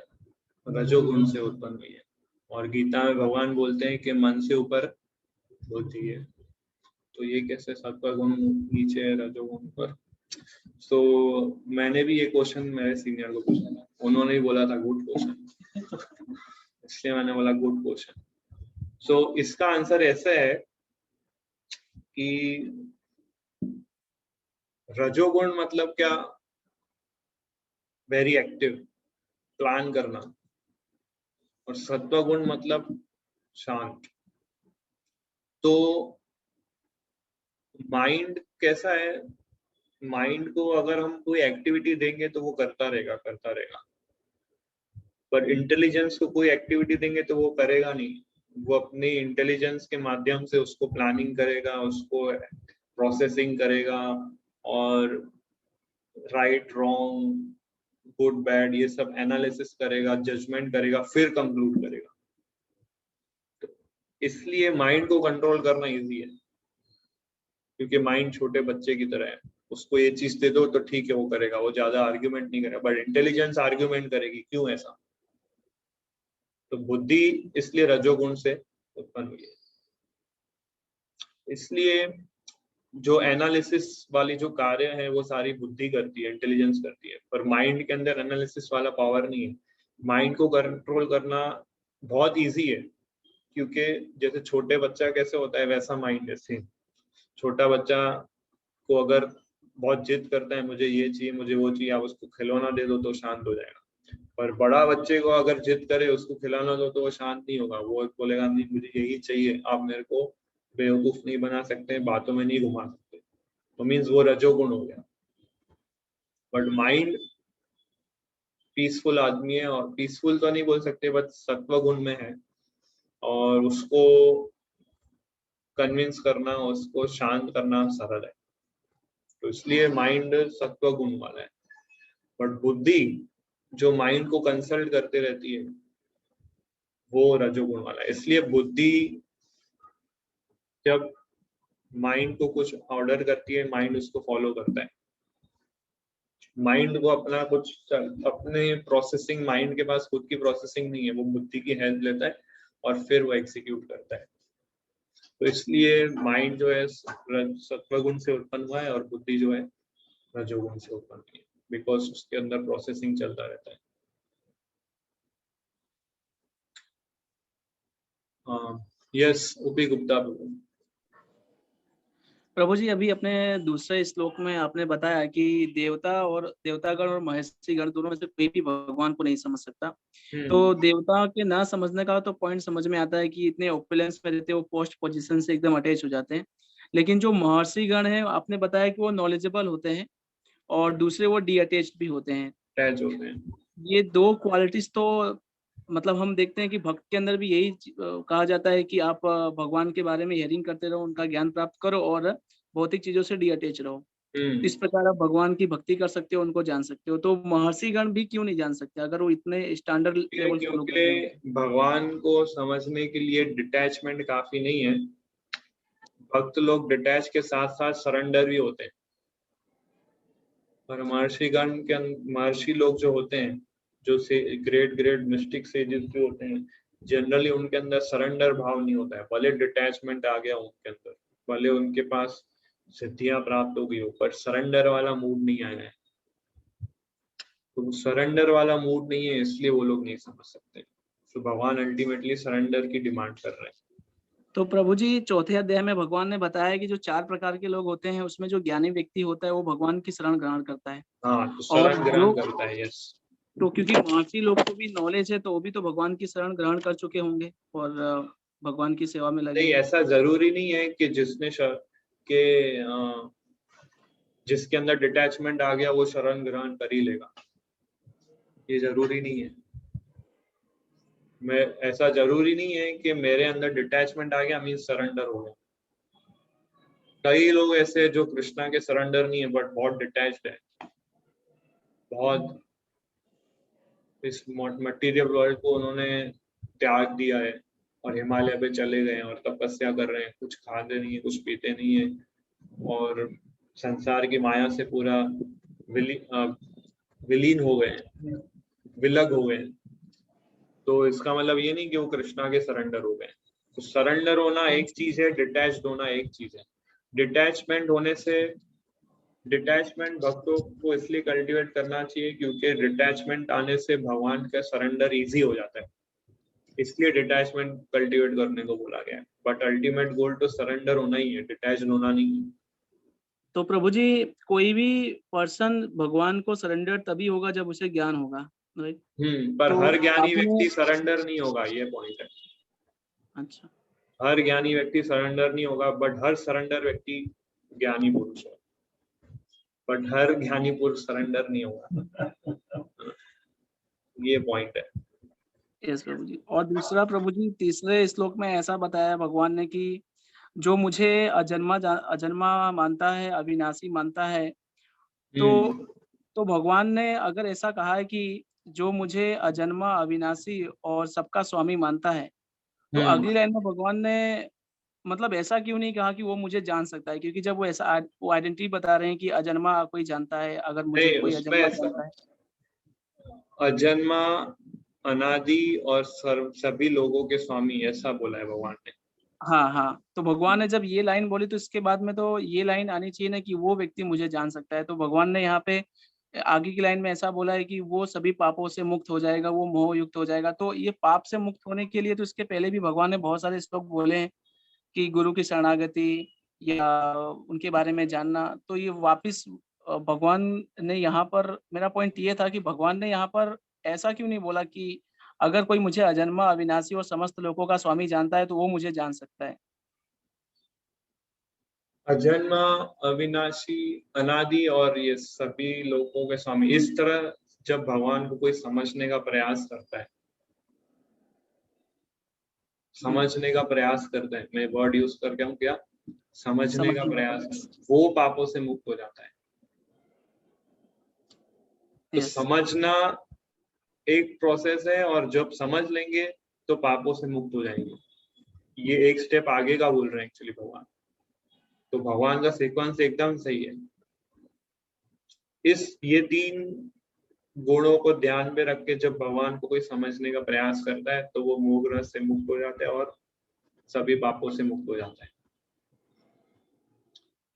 रजोगुण से उत्पन्न हुई है। और गीता में भगवान बोलते हैं कि मन से ऊपर बुद्धि है। तो ये कैसे सत्व गुण नीचे है, रजोगुण ऊपर? तो मैंने भी ये क्वेश्चन मेरे सीनियर को पूछा था, उन्होंने भी बोला था गुड क्वेश्चन, इसलिए मैंने बोला गुड क्वेश्चन। सो इसका आंसर ऐसा है कि रजोगुण मतलब क्या? वेरी एक्टिव, प्लान करना। और सत्वगुण मतलब शांत। तो माइंड कैसा है? माइंड को अगर हम कोई एक्टिविटी देंगे तो वो करता रहेगा करता रहेगा, पर इंटेलिजेंस को कोई एक्टिविटी देंगे तो वो करेगा नहीं। वो अपनी इंटेलिजेंस के माध्यम से उसको प्लानिंग करेगा, उसको प्रोसेसिंग करेगा, और राइट रॉन्ग गुड बैड ये सब एनालिसिस करेगा, जजमेंट करेगा, फिर कंक्लूड करेगा। तो इसलिए माइंड को कंट्रोल करना इजी है, क्योंकि माइंड छोटे बच्चे की तरह है। उसको ये चीज दे दो तो ठीक है वो करेगा, वो ज्यादा आर्ग्यूमेंट नहीं करेगा। बट इंटेलिजेंस आर्ग्यूमेंट करेगी, क्यों ऐसा? तो बुद्धि इसलिए रजोगुण से उत्पन्न हुई है। इसलिए जो एनालिसिस वाली जो कार्य है वो सारी बुद्धि करती है, इंटेलिजेंस करती है, पर माइंड के अंदर एनालिसिस वाला पावर नहीं है। माइंड को कंट्रोल करना बहुत इजी है, क्योंकि जैसे छोटे बच्चा कैसे होता है वैसा माइंड है सेम। छोटा बच्चा को अगर बहुत जिद करता है, मुझे ये चाहिए मुझे वो चाहिए, आप उसको खिलौना दे दो तो शांत हो जाएगा। पर बड़ा बच्चे को अगर जिद करे, उसको खिलौना दो तो वो शांत नहीं होगा, वो बोलेगा नहीं मुझे यही चाहिए, आप मेरे को बेवकूफ नहीं बना सकते, बातों में नहीं घुमा सकते। तो मीन्स वो रजोगुण हो गया। बट माइंड पीसफुल आदमी है, और पीसफुल तो नहीं बोल सकते, बट सत्व गुण में है, और उसको कन्विंस करना, उसको शांत करना सरल है। तो इसलिए माइंड सत्व गुण वाला है। बट बुद्धि जो माइंड को कंसल्ट करते रहती है वो रजोगुण वाला है। इसलिए बुद्धि जब माइंड को कुछ ऑर्डर करती है, माइंड उसको फॉलो करता है। माइंड को अपना कुछ अपने प्रोसेसिंग, माइंड के पास खुद की प्रोसेसिंग नहीं है, वो बुद्धि की हेल्प लेता है और फिर वो एग्जीक्यूट करता है। तो इसलिए माइंड जो है सत्वगुण से उत्पन्न हुआ है और बुद्धि जो है रजोगुण से उत्पन्न हुई है, बिकॉज उसके अंदर प्रोसेसिंग चलता रहता है। Yes OP Gupta. प्रभु जी, अभी अपने दूसरे श्लोक में आपने बताया कि देवता और देवतागण और महर्षि गण दोनों में से कोई भी भगवान को नहीं समझ सकता। तो देवता के ना समझने का तो पॉइंट समझ में आता है कि इतने ओपुलेंस में रहते हैं, वो पोस्ट पोजीशन से एकदम अटैच हो जाते हैं। लेकिन जो महर्षि गण है, आपने बताया कि वो नॉलेजेबल होते हैं और दूसरे वो डी अटैच्ड भी होते हैं। अटैच होते हैं। ये 2 क्वालिटीज तो मतलब हम देखते हैं कि भक्त के अंदर भी यही कहा जाता है कि आप भगवान के बारे में हियरिंग करते रहो, उनका ज्ञान प्राप्त करो और भौतिक चीजों से डी अटैच रहो। इस प्रकार आप भगवान की भक्ति कर सकते हो, उनको जान सकते हो। तो महर्षि गण भी क्यों नहीं जान सकते अगर वो इतने स्टैंडर्ड लेवल फॉलो कर रहे हैं? भगवान को समझने के लिए डिटैचमेंट काफी नहीं है। भक्त लोग डिटैच के साथ साथ सरेंडर भी होते हैं, और महर्षि लोग जो होते हैं, जो से ग्रेट ग्रेट मिस्टिक सेजेस जो होते हैं, जनरली उनके अंदर सरेंडर भाव नहीं होता है। भले डिटैचमेंट आ गया उनके अंदर, भले उनके पास सिद्धियां प्राप्त हो गई हो, पर सरेंडर वाला मूड नहीं आया है। तो सरेंडर वाला मूड नहीं है, इसलिए वो लोग नहीं समझ सकते। तो भगवान अल्टीमेटली सरेंडर की डिमांड कर रहे हैं। तो प्रभु जी चौथे अध्याय में भगवान ने बताया कि जो 4 प्रकार के लोग होते हैं उसमें जो ज्ञानी व्यक्ति होता है वो भगवान की शरण ग्रहण करता है। हाँ, तो और शरण ग्रहण करता है। यस, तो क्योंकि महर्षि लोग को भी नॉलेज है तो वो भी तो भगवान की शरण ग्रहण कर चुके होंगे और भगवान की सेवा में लगे नहीं, हैं। ऐसा जरूरी नहीं है कि जिसके अंदर डिटैचमेंट आ गया वो शरण ग्रहण कर ही लेगा, ये जरूरी नहीं है। ऐसा जरूरी नहीं है कि मेरे अंदर डिटैचमेंट आ गया मीन्स सरेंडर हो गया। कई लोग ऐसे जो कृष्णा के सरेंडर नहीं है बट बहुत डिटैच्ड है, बहुत इस मटेरियल वर्ल्ड को उन्होंने त्याग दिया है और हिमालय पे चले गए और तपस्या कर रहे हैं, कुछ खाते नहीं है, कुछ पीते नहीं है, और संसार की माया से पूरा विलीन हो गए हैं, विलग हो गए हैं। तो इसका मतलब ये नहीं कि वो कृष्णा के सरेंडर हो गए। तो सरेंडर होना एक चीज है, डिटैच्ड होना एक चीज है। डिटैचमेंट भक्तों को इसलिए कल्टीवेट करना चाहिए क्योंकि डिटैचमेंट आने से भगवान का सरेंडर इजी हो जाता है, इसलिए डिटैचमेंट कल्टीवेट करने को बोला गया है। बट अल्टीमेट गोल तो सरेंडर होना ही है, डिटैच्ड होना नहीं है। तो प्रभु जी कोई भी पर्सन भगवान को सरेंडर तभी होगा जब उसे ज्ञान होगा, राइट? पर तो हर ज्ञानी आपने- व्यक्ति सरेंडर नहीं होगा, ये पॉइंट है। अच्छा, हर ज्ञानी व्यक्ति सरेंडर नहीं होगा, बट हर सरेंडर व्यक्ति ज्ञानी पुरुष है, बट हर ज्ञानी पुरुष सरेंडर नहीं होगा। ये पॉइंट है। यस प्रभु जी। और दूसरा प्रभु जी तीसरे श्लोक में ऐसा बताया भगवान ने कि जो मुझे अजन्मा मानता है, अविनाशी मानता है, तो भगवान ने अगर ऐसा कहा है कि जो मुझे अजन्मा, अविनाशी और सबका स्वामी मानता है, तो अगली लाइन में भगवान ने मतलब ऐसा क्यों नहीं कहा कि वो मुझे जान सकता है? क्योंकि जब वो ऐसा वो आइडेंटिटी बता रहे हैं कि अजन्मा कोई जानता है, अगर मुझे नहीं, कोई उसमें अजन्मा जानता है। अजन्मा, अनादि और सभी लोगों के स्वामी, ऐसा बोला है भगवान ने। हाँ हाँ, तो भगवान ने जब ये लाइन बोली तो इसके बाद में तो ये लाइन आनी चाहिए ना कि वो व्यक्ति मुझे जान सकता है। तो भगवान ने यहाँ पे आगे की लाइन में ऐसा बोला है कि वो सभी पापों से मुक्त हो जाएगा, वो मोह युक्त हो जाएगा। तो ये पाप से मुक्त होने के लिए तो इसके पहले भी भगवान ने बहुत सारे श्लोक बोले हैं कि गुरु की शरणागति या उनके बारे में जानना। तो ये वापिस भगवान ने यहाँ पर, मेरा पॉइंट ये था कि भगवान ने यहाँ पर ऐसा क्यों नहीं बोला कि अगर कोई मुझे अजन्मा, अविनाशी और समस्त लोगों का स्वामी जानता है तो वो मुझे जान सकता है। अजन्मा, अविनाशी, अनादि और ये सभी लोगों के स्वामी, इस तरह जब भगवान को कोई समझने का प्रयास करता है, मैं वर्ड यूज करके हूँ क्या, समझने का प्रयास, वो पापों से मुक्त हो जाता है। तो समझना एक प्रोसेस है, और जब समझ लेंगे तो पापों से मुक्त हो जाएंगे। ये एक स्टेप आगे का बोल रहे हैं एक्चुअली भगवान। तो भगवान का सीक्वेंस एकदम सही है। ये 3 गुणों को ध्यान में रख के जब भगवान को कोई समझने का प्रयास करता है तो वो मोह से मुक्त हो जाता है और सभी पापों से मुक्त हो जाता है।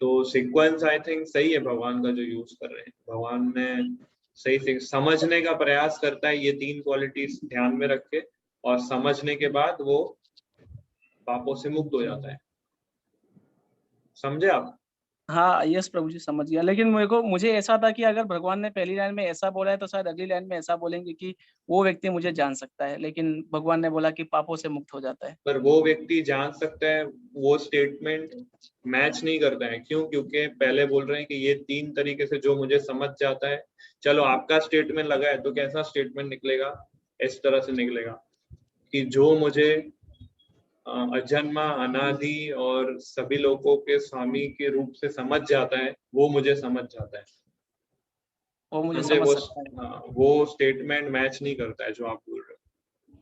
तो सीक्वेंस आई थिंक सही है भगवान का जो यूज कर रहे हैं। भगवान ने सही से समझने का प्रयास करता है, ये 3 क्वालिटीज ध्यान में रख के, और समझने के बाद वो पापों से मुक्त हो जाता है। समझे आप? हाँ यस प्रभु जी, समझ गया। लेकिन मुझे ऐसा था कि अगर भगवान ने पहली लाइन में ऐसा बोला है तो शायद अगली लाइन में ऐसा बोलेंगे कि वो व्यक्ति मुझे जान सकता है, लेकिन भगवान ने बोला कि पापों से मुक्त हो जाता है। पर वो व्यक्ति जान सकता है, वो स्टेटमेंट मैच नहीं करता है। क्यों? क्योंकि पहले बोल रहे हैं कि ये 3 तरीके से जो मुझे समझ जाता है। चलो आपका स्टेटमेंट लगा है तो कैसा स्टेटमेंट निकलेगा? इस तरह से निकलेगा कि जो मुझे अजन्मा, अनादि और सभी लोगों के स्वामी के रूप से समझ जाता है, वो मुझे समझ जाता है। वो मुझे समझे? समझ सकता है। वो स्टेटमेंट मैच नहीं करता है जो आप बोल रहे हो।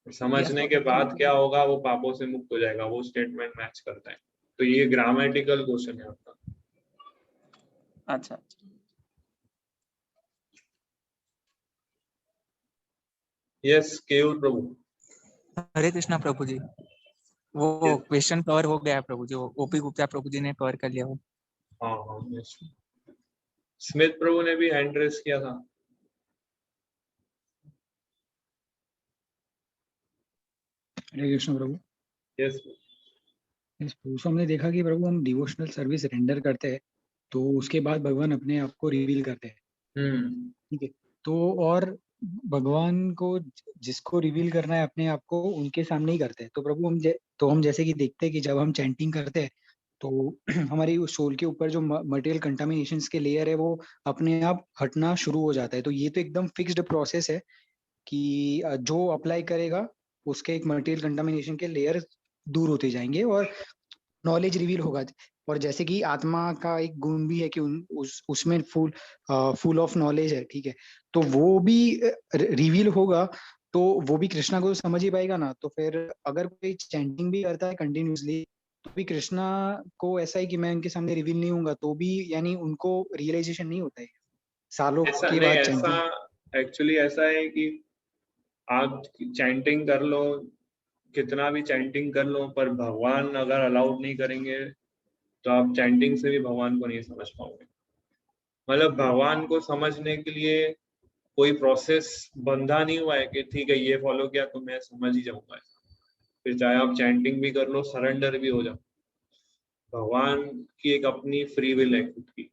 समझने के बाद क्या होगा, वो पापों से मुक्त हो जाएगा, वो स्टेटमेंट मैच करता है। तो ये ग्रामेटिकल क्वेश्चन है आपका। अच्छा यस केयूर प्रभु। हरे कृष्णा प्रभु जी, वो Yes. क्वेश्चन कवर हो गया है प्रभु जी, वो ओपी गुप्ता प्रभु जी ने कवर कर लिया वो। हाँ हाँ yes. स्मिथ प्रभु ने भी हैंड रेस किया था। हरे कृष्ण प्रभु। यस इस प्रभु से हमने देखा कि प्रभु हम डिवोशनल सर्विस रेंडर करते हैं तो उसके बाद भगवान अपने आप को रिवील करते हैं, ठीक है। तो और भगवान को जिसको रिवील करना है अपने आप को उनके सामने ही करते हैं। तो प्रभु हम जैसे कि देखते हैं कि जब हम चैंटिंग करते हैं तो हमारी उस सोल के ऊपर जो मटेरियल कंटामिनेशंस के लेयर है वो अपने आप हटना शुरू हो जाता है। तो ये तो एकदम फिक्स्ड प्रोसेस है कि जो अप्लाई करेगा उसके एक मटेरियल कंटामिनेशन के लेयर दूर होते जाएंगे और नॉलेज रिवील होगा। और जैसे कि आत्मा का एक गुण भी है कि उसमें फुल ऑफ नॉलेज है, ठीक है। तो वो भी रिवील होगा तो वो भी कृष्णा को समझ ही पाएगा ना। तो फिर अगर कोई चैंटिंग भी करता है कंटिन्यूसली तो भी कृष्णा को ऐसा है कि मैं उनके सामने रिवील नहीं होऊंगा तो भी यानी उनको रियलाइजेशन नहीं होता है सालों ऐसा के नहीं, बाद ऐसा चैंटिंग। एक्चुअली ऐसा है कि आप चैंटिंग कर लो, कितना भी चैंटिंग कर लो, पर भगवान अगर अलाउड नहीं करेंगे तो आप चैंटिंग से भी भगवान को नहीं समझ पाओगे। मतलब भगवान को समझने के लिए कोई प्रोसेस बंधा नहीं हुआ है कि ठीक है ये फॉलो किया तो मैं समझ ही जाऊंगा। फिर चाहे आप चैंटिंग भी कर लो, सरेंडर भी हो जाओ, भगवान की एक अपनी फ्री विल है खुद की।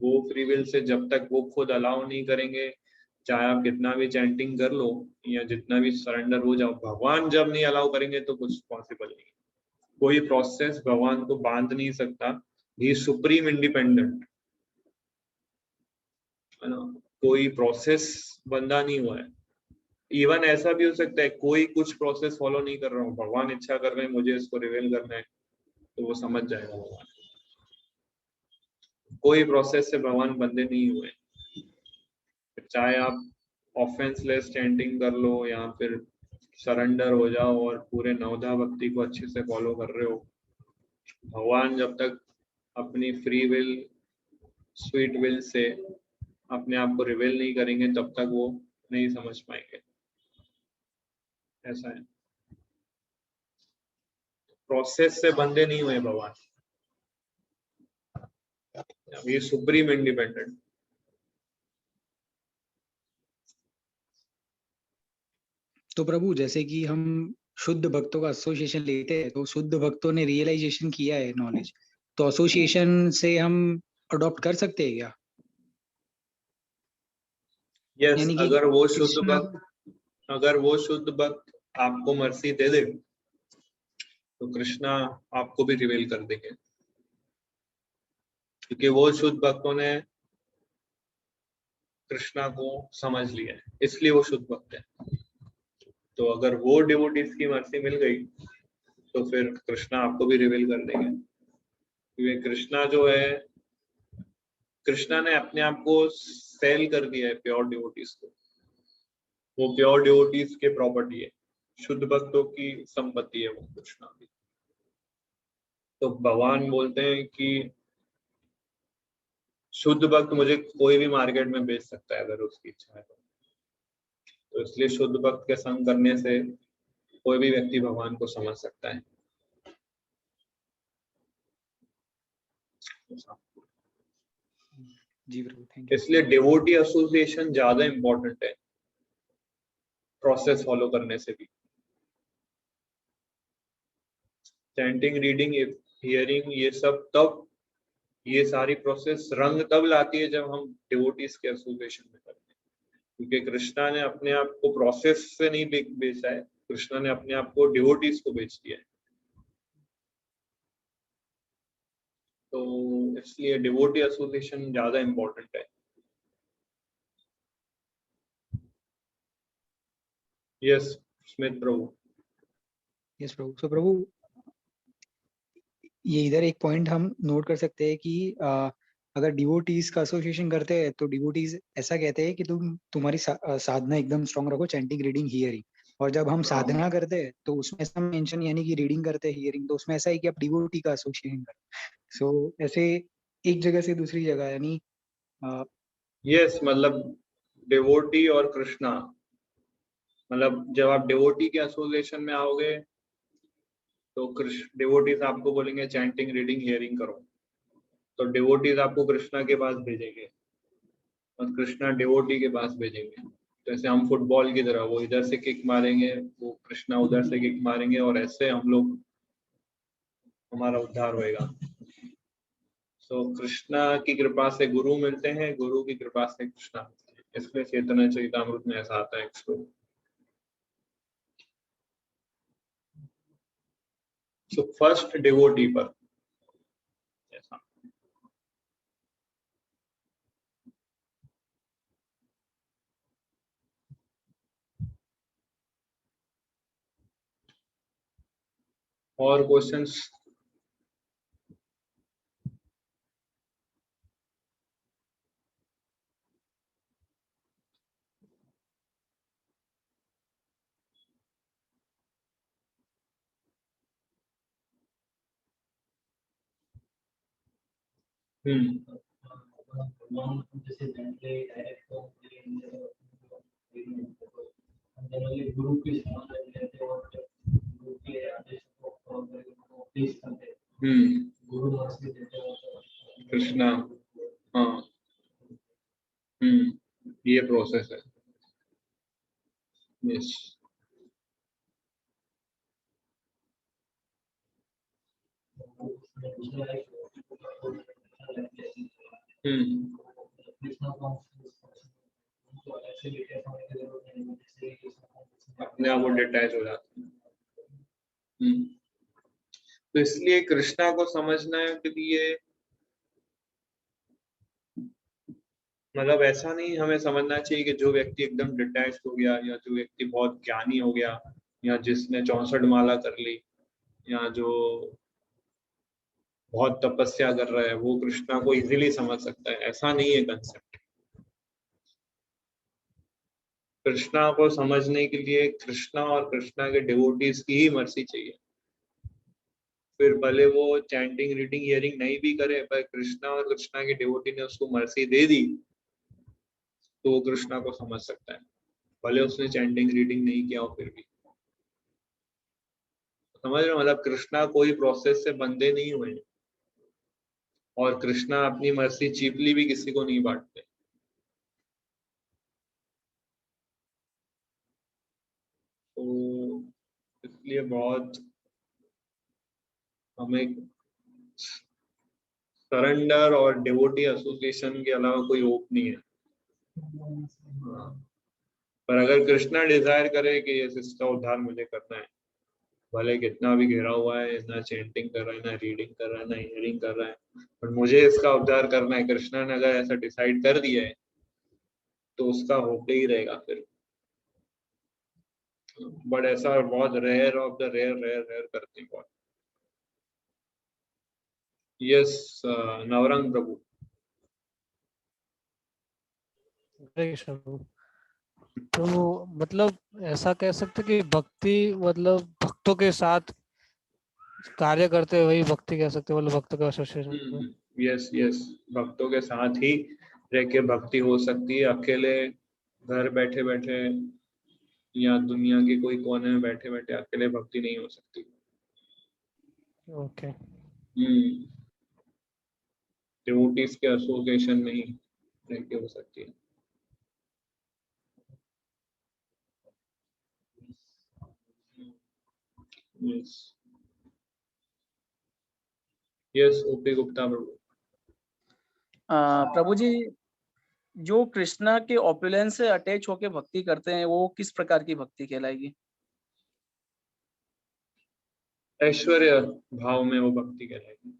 वो फ्री विल से जब तक वो खुद अलाउ नहीं करेंगे, चाहे आप कितना भी चैंटिंग कर लो या जितना भी सरेंडर हो जाओ, भगवान जब नहीं अलाउ करेंगे तो कुछ पॉसिबल नहीं। कोई प्रोसेस भगवान को बांध नहीं सकता। ही सुप्रीम इंडिपेंडेंट है ना, कोई प्रोसेस बंधा नहीं हुआ है। इवन ऐसा भी हो सकता है कोई कुछ प्रोसेस फॉलो नहीं कर रहा हूँ, भगवान इच्छा कर रहे हैं मुझे इसको रिवील करना है तो वो समझ जाएगा भगवान। कोई प्रोसेस से भगवान बंधे नहीं हुए। चाहे आप ऑफेंसलेस चैंटिंग कर लो या फिर सरेंडर हो जाओ और पूरे नवधा भक्ति को अच्छे से फॉलो कर रहे हो, भगवान जब तक अपनी free will sweet will say अपने आप को रिवील नहीं करेंगे तब तक वो नहीं समझ पाएंगे। ऐसा है, प्रोसेस से बंधे नहीं हुए भगवान, ये सुप्रीम इंडिपेंडेंट। तो प्रभु जैसे कि हम शुद्ध भक्तों का एसोसिएशन लेते हैं तो शुद्ध भक्तों ने रियलाइजेशन किया है नॉलेज, तो एसोसिएशन से हम अडॉप्ट कर सकते हैं क्या? यस, यानी कि अगर वो शुद्ध कृष्णा भक्त आपको मर्सी दे दे तो कृष्णा आपको भी रिवील कर देंगे, क्योंकि वो शुद्ध भक्तों ने कृष्णा को समझ लिया है, इसलिए वो शुद्ध भक्त है। तो अगर वो डिवोटीज की मर्सी मिल गई तो फिर कृष्णा आपको भी रिवील कर देंगे, क्योंकि कृष्णा जो है, कृष्णा ने अपने आप को सेल कर दिया है प्योर डिवोटीज को। वो प्योर डिवोटीज के प्रॉपर्टी है, शुद्ध भक्तों की संपत्ति है वो कृष्णा की। तो भगवान बोलते हैं कि शुद्ध भक्त मुझे कोई भी मार्केट में बेच सकता है अगर उसकी इच्छा है तो इसलिए शुद्ध भक्त के संग करने से कोई भी व्यक्ति भगवान को समझ सकता है। जी प्रभु, थैंक यू। इसलिए डिवोटी एसोसिएशन ज्यादा इंपॉर्टेंट है प्रोसेस फॉलो करने से भी। चैंटिंग, रीडिंग, हियरिंग, ये सब तब, ये सारी प्रोसेस रंग तब लाती है जब हम डिवोटीज के एसोसिएशन में करते हैं, क्योंकि कृष्णा ने अपने आप को प्रोसेस से नहीं बेचा है, कृष्णा ने अपने आप को डिवोटीज को बेच दिया है। तो इसलिए डिवोटी एसोसिएशन ज्यादा इंपॉर्टेंट है। यस स्मिथ प्रभु। यस प्रभु। तो प्रभु ये इधर एक पॉइंट हम नोट कर सकते हैं कि अगर डिवोटीज का एसोसिएशन करते हैं तो डिवोटीज ऐसा कहते हैं कि तुम्हारी साधना एकदम स्ट्रांग रखो, चैंटिंग, रीडिंग, हियरिंग। और जब हम साधना करते हैं तो उसमें ऐसा मेंशन यानी कि रीडिंग करते हैं, हियरिंग, तो उसमें ऐसा है कि आप डिवोटी का एसोसिएशन करें। सो ऐसे एक जगह से दूसरी जगह यानी यस, मतलब डिवोटी और कृष्णा, मतलब जब आप डिवोटी के एसोसिएशन में आओगे तो डिवोटीज आपको बोलेंगे चैंटिंग, रीडिंग, हियरिंग करो, तो डिवोटीज आपको कृष्णा के पास भेजेंगे और कृष्णा डिवोटी के पास भेजेंगे। जैसे हम फुटबॉल की तरह, वो इधर से किक मारेंगे, वो कृष्णा उधर से किक मारेंगे, और ऐसे हम लोग, हमारा उद्धार होएगा। सो कृष्णा की कृपा से गुरु मिलते हैं, गुरु की कृपा से कृष्णा मिलते हैं। इसलिए चैतन्य चरितामृत में ऐसा आता है एक श्लोक। सो फर्स्ट डिवोटी पर ऐसा। और क्वेश्चंस? कृष्णा, हाँ, ये प्रोसेस है। यस, अपने आप वो डिटैच हो जाते हैं। तो इसलिए कृष्णा को समझना के लिए, मतलब ऐसा नहीं हमें समझना चाहिए कि जो व्यक्ति एकदम डिटैच हो गया, या जो व्यक्ति बहुत ज्ञानी हो गया, या जिसने 64 माला कर ली, या जो बहुत तपस्या कर रहा है, वो कृष्णा को इजीली समझ सकता है। ऐसा नहीं है कंसेप्ट। कृष्णा को समझने के लिए कृष्णा और कृष्णा के डिवोटीज की ही मर्जी चाहिए। फिर भले वो चैंटिंग, रीडिंग, हियरिंग नहीं भी करे, पर कृष्णा और कृष्णा के डिवोटी ने उसको मर्जी दे दी तो वो कृष्णा को समझ सकता है, भले उसने चैंटिंग, रीडिंग नहीं किया हो फिर भी। समझ रहे हो? मतलब कृष्णा कोई प्रोसेस से बंधे नहीं हुए, और कृष्णा अपनी मर्जी चीपली भी किसी को नहीं बांटते। तो इसलिए बहुत हमें सरेंडर और डिवोटी एसोसिएशन के अलावा कोई होप नहीं है। पर अगर कृष्णा डिजायर करे कि ये इसका उद्धार मुझे करना है, भले कितना भी घिरा हुआ है, ना चैंटिंग कर रहा है, ना रीडिंग कर रहा है, ना हियरिंग कर रहा है, पर मुझे इसका उद्धार करना है, कृष्णा ने अगर ऐसा डिसाइड कर दिया है तो उसका होते ही रहेगा फिर। बट ऐसा बहुत rare of the rare rare rare करते हैं बहुत। यस, नवरंग प्रभु। हरे कृष्ण प्रभु। तो मतलब ऐसा कह सकते कि भक्ति मतलब भक्तों के साथ कार्य करते वही भक्ति कह सकते, मतलब भक्तों का एसोसिएशन। यस यस, भक्तों के साथ ही रह के भक्ति हो सकती है। अकेले घर बैठे बैठे या दुनिया के कोई कोने में बैठे बैठे अकेले भक्ति नहीं हो सकती। ओके। डिवोटीज के एसोसिएशन में ही रह के हो सकती है। यस यस, ओपी गुप्ता प्रभु। प्रभु जी, जो कृष्णा के ऑपुलेंस से अटैच होके भक्ति करते हैं वो किस प्रकार की भक्ति कहलाएगी? ऐश्वर्य भाव में वो भक्ति कहलाएगी।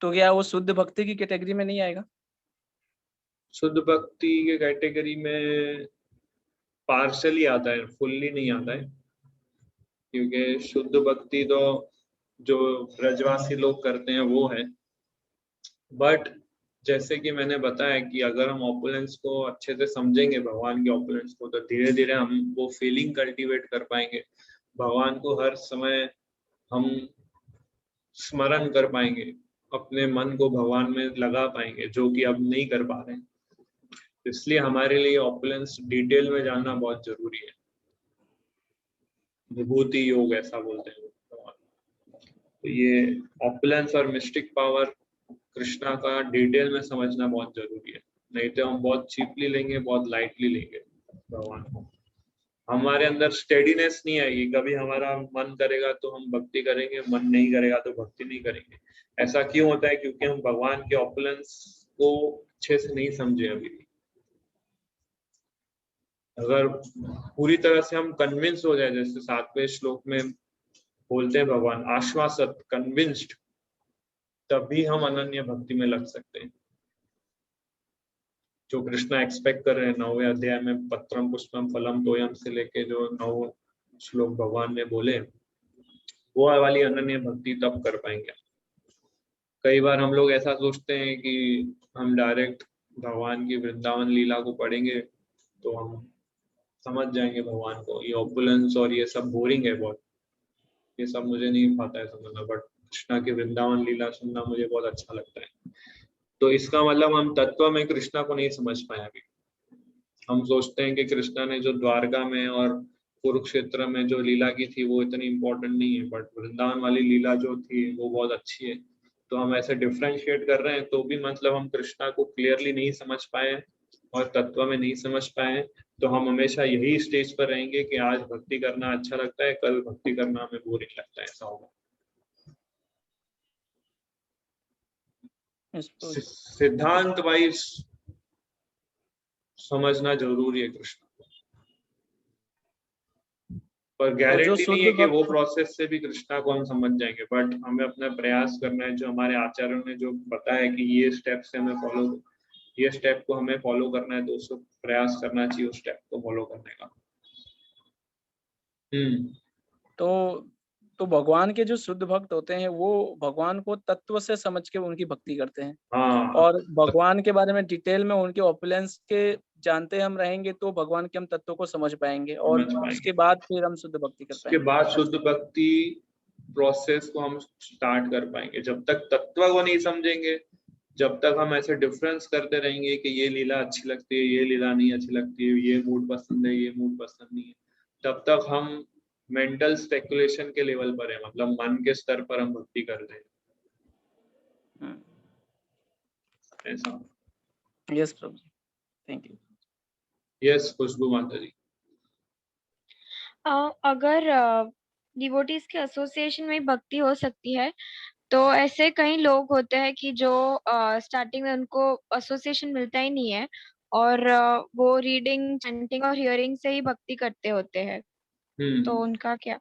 तो क्या वो शुद्ध भक्ति की कैटेगरी में नहीं आएगा? शुद्ध भक्ति के कैटेगरी में पार्शली आता है, फुल्ली नहीं आता है, क्योंकि शुद्ध भक्ति तो जो ब्रजवासी लोग करते हैं वो है। बट जैसे कि मैंने बताया कि अगर हम ऑपुलेंस को अच्छे से समझेंगे, भगवान के ऑपुलेंस को, तो धीरे धीरे हम वो फीलिंग कल्टीवेट कर पाएंगे, भगवान को हर समय हम स्मरण कर पाएंगे, अपने मन को भगवान में लगा पाएंगे, जो कि अब नहीं कर पा रहे हैं। इसलिए हमारे लिए ऑपुलेंस डिटेल में जानना बहुत जरूरी है। विभूति योग ऐसा बोलते हैं भगवान। तो ये ऑपुलेंस और मिस्टिक पावर कृष्णा का डिटेल में समझना बहुत जरूरी है, नहीं तो हम बहुत चीपली लेंगे, बहुत लाइटली लेंगे भगवान को। हमारे अंदर स्टेडीनेस नहीं आएगी, कभी हमारा मन करेगा तो हम भक्ति करेंगे, मन नहीं करेगा तो भक्ति नहीं करेंगे। ऐसा क्यों होता है? क्योंकि हम भगवान के ऑपुलेंस को अच्छे से नहीं समझे अभी भी। अगर पूरी तरह से हम कन्विंस हो जाए, जैसे 7वें श्लोक में बोलते हैं भगवान, आश्वासत, कन्विंस्ड, तभी हम अनन्य भक्ति में लग सकते हैं। जो कृष्णा एक्सपेक्ट कर रहे हैं 9वें अध्याय में, पत्रम पुष्पम फलम तोयम से लेके जो 9 श्लोक भगवान ने बोले, वो वाली अनन्य भक्ति तब कर पाएंगे। कई बार हम लोग ऐसा सोचते हैं कि हम डायरेक्ट भगवान की वृंदावन लीला को पढ़ेंगे तो हम समझ जाएंगे भगवान को। ये ऑपुलेंस और ये सब बोरिंग है बहुत, ये सब मुझे नहीं आता है समझना, बट कृष्णा की वृंदावन लीला सुनना मुझे बहुत अच्छा लगता है। तो इसका मतलब हम तत्व में कृष्णा को नहीं समझ पाए अभी। हम सोचते हैं कि कृष्णा ने जो द्वारका में और कुरुक्षेत्र में जो लीला की थी वो इतनी इम्पोर्टेंट नहीं है, बट वृंदावन वाली लीला जो थी वो बहुत अच्छी है। तो हम ऐसे डिफ्रेंशिएट कर रहे हैं, तो भी मतलब हम कृष्णा को क्लियरली नहीं समझ पाए और तत्व में नहीं समझ पाए। तो हम हमेशा यही स्टेज पर रहेंगे कि आज भक्ति करना अच्छा लगता है, कल भक्ति करना हमें बोरिंग लगता है, ऐसा होगा। सिद्धांत वाइज समझना जरूरी है कृष्ण को, पर गारंटी नहीं है कि वो प्रोसेस से भी कृष्णा को हम समझ जाएंगे, बट हमें अपना प्रयास करना है। जो हमारे आचार्यों ने जो बताया कि ये स्टेप से हमें फॉलो, ये स्टेप को हमें फॉलो करना है, तो उसको प्रयास करना चाहिए उस स्टेप को फॉलो करने का। तो भगवान के जो शुद्ध भक्त होते हैं वो भगवान को तत्व से समझ के उनकी भक्ति करते हैं। हाँ, और भगवान के बारे में डिटेल में उनके ऑपुलेंस के जानते हम रहेंगे तो भगवान के हम तत्व को समझ पाएंगे और उसके बाद फिर हम शुद्ध भक्ति कर उसके पाएंगे। बाद शुद्ध भक्ति प्रोसेस को हम स्टार्ट कर पाएंगे। जब तक तत्व को नहीं समझेंगे, जब तक हम ऐसे डिफरेंस करते रहेंगे कि ये लीला अच्छी लगती है, ये लीला नहीं अच्छी लगती है, ये मूड पसंद है, ये मूड पसंद नहीं है, तब तक हम मेंटल स्पेकुलेशन के लेवल पर है, मतलब मन के स्तर पर हम भक्ति कर रहे हैं। ऐसा। यस प्रभु जी, थैंक यू। यस खुशबू माता जी। अगर डिवोटीज के एसोसिएशन में भक्ति हो सकती है, तो ऐसे कई लोग होते हैं कि जो स्टार्टिंग में उनको एसोसिएशन मिलता ही नहीं है और वो रीडिंग, चैंटिंग और हियरिंग से ही भक्ति करते होते हैं, तो उनका क्या?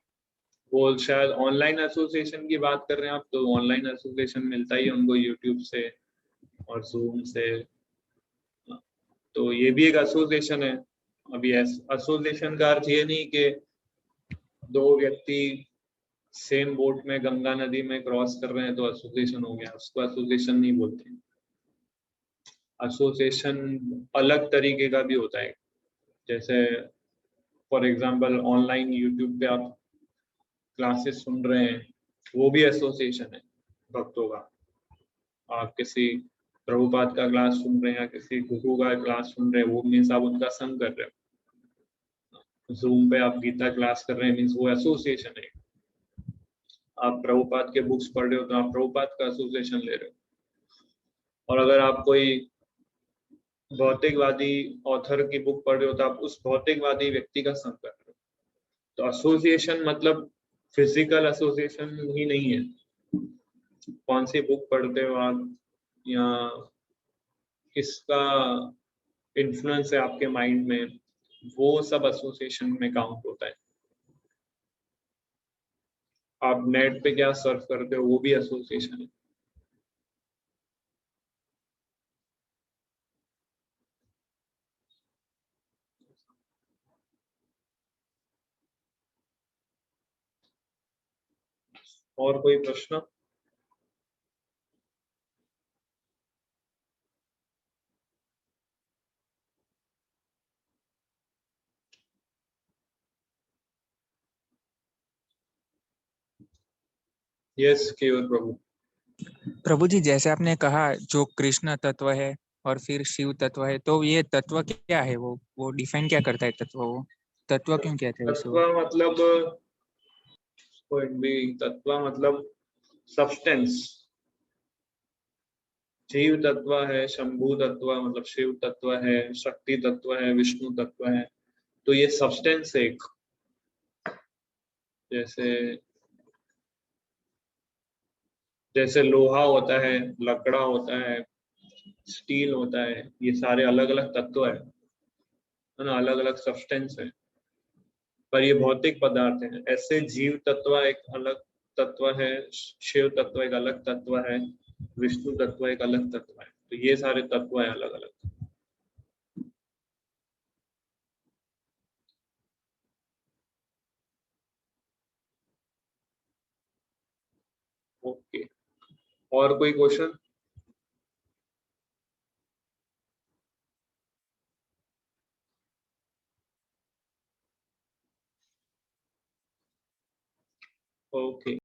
वो शायद ऑनलाइन एसोसिएशन की बात कर रहे हैं आप, तो ऑनलाइन एसोसिएशन मिलता ही है उनको यूट्यूब से और जूम से, तो ये भी एक एसोसिएशन है। अभी एसोसिएशन का अर्थ ये नहीं कि दो व्यक्ति सेम बोट में गंगा नदी में क्रॉस कर रहे हैं तो एसोसिएशन हो गया, उसको एसोसिएशन नहीं बोलते। एसोसिएशन अलग तरीके का भी होता है, जैसे फॉर एग्जांपल ऑनलाइन यूट्यूब पे आप क्लासेस सुन रहे हैं, वो भी एसोसिएशन है भक्तों का। आप किसी प्रभुपाद का क्लास सुन रहे हैं या किसी गुरु का क्लास सुन रहे हैं, वो मीन्स आप उनका संग कर रहे हो। जूम पे आप गीता क्लास कर रहे हैं, मीन्स वो एसोसिएशन है। आप प्रभुपाद के बुक्स पढ़ रहे हो तो आप प्रभुपाद का एसोसिएशन ले रहे हो। और अगर आप कोई भौतिकवादी ऑथर की बुक पढ़ रहे हो तो आप उस भौतिकवादी व्यक्ति का संग कर रहे हो। तो एसोसिएशन मतलब फिजिकल एसोसिएशन ही नहीं है। कौन सी बुक पढ़ते हो आप या किसका इन्फ्लुएंस है आपके माइंड में, वो सब एसोसिएशन में काउंट होता है। आप नेट पे क्या सर्च करते हो, वो भी एसोसिएशन है। और कोई प्रश्न? यस केवल प्रभु। प्रभु जी, जैसे आपने कहा जो कृष्ण तत्व है और फिर शिव तत्व है, तो ये तत्व क्या है? वो डिफाइन क्या करता है तत्व? वो तत्व क्यों कहते हैं उसे? तत्व मतलब कोई भी तत्व मतलब सब्सटेंस। जीव तत्व है, शंभु तत्व मतलब शिव तत्व है, शक्ति तत्व है, विष्णु तत्व है। तो ये सब्सटेंस एक, जैसे जैसे लोहा होता है, लकड़ा होता है, स्टील होता है, ये सारे अलग अलग तत्व है ना, अलग अलग सब्सटेंस है, पर ये भौतिक पदार्थ है। ऐसे जीव तत्व एक अलग तत्व है, शिव तत्व एक अलग तत्व है, विष्णु तत्व एक अलग तत्व है। तो ये सारे तत्व है अलग अलग। ओके, और कोई क्वेश्चन? ओके।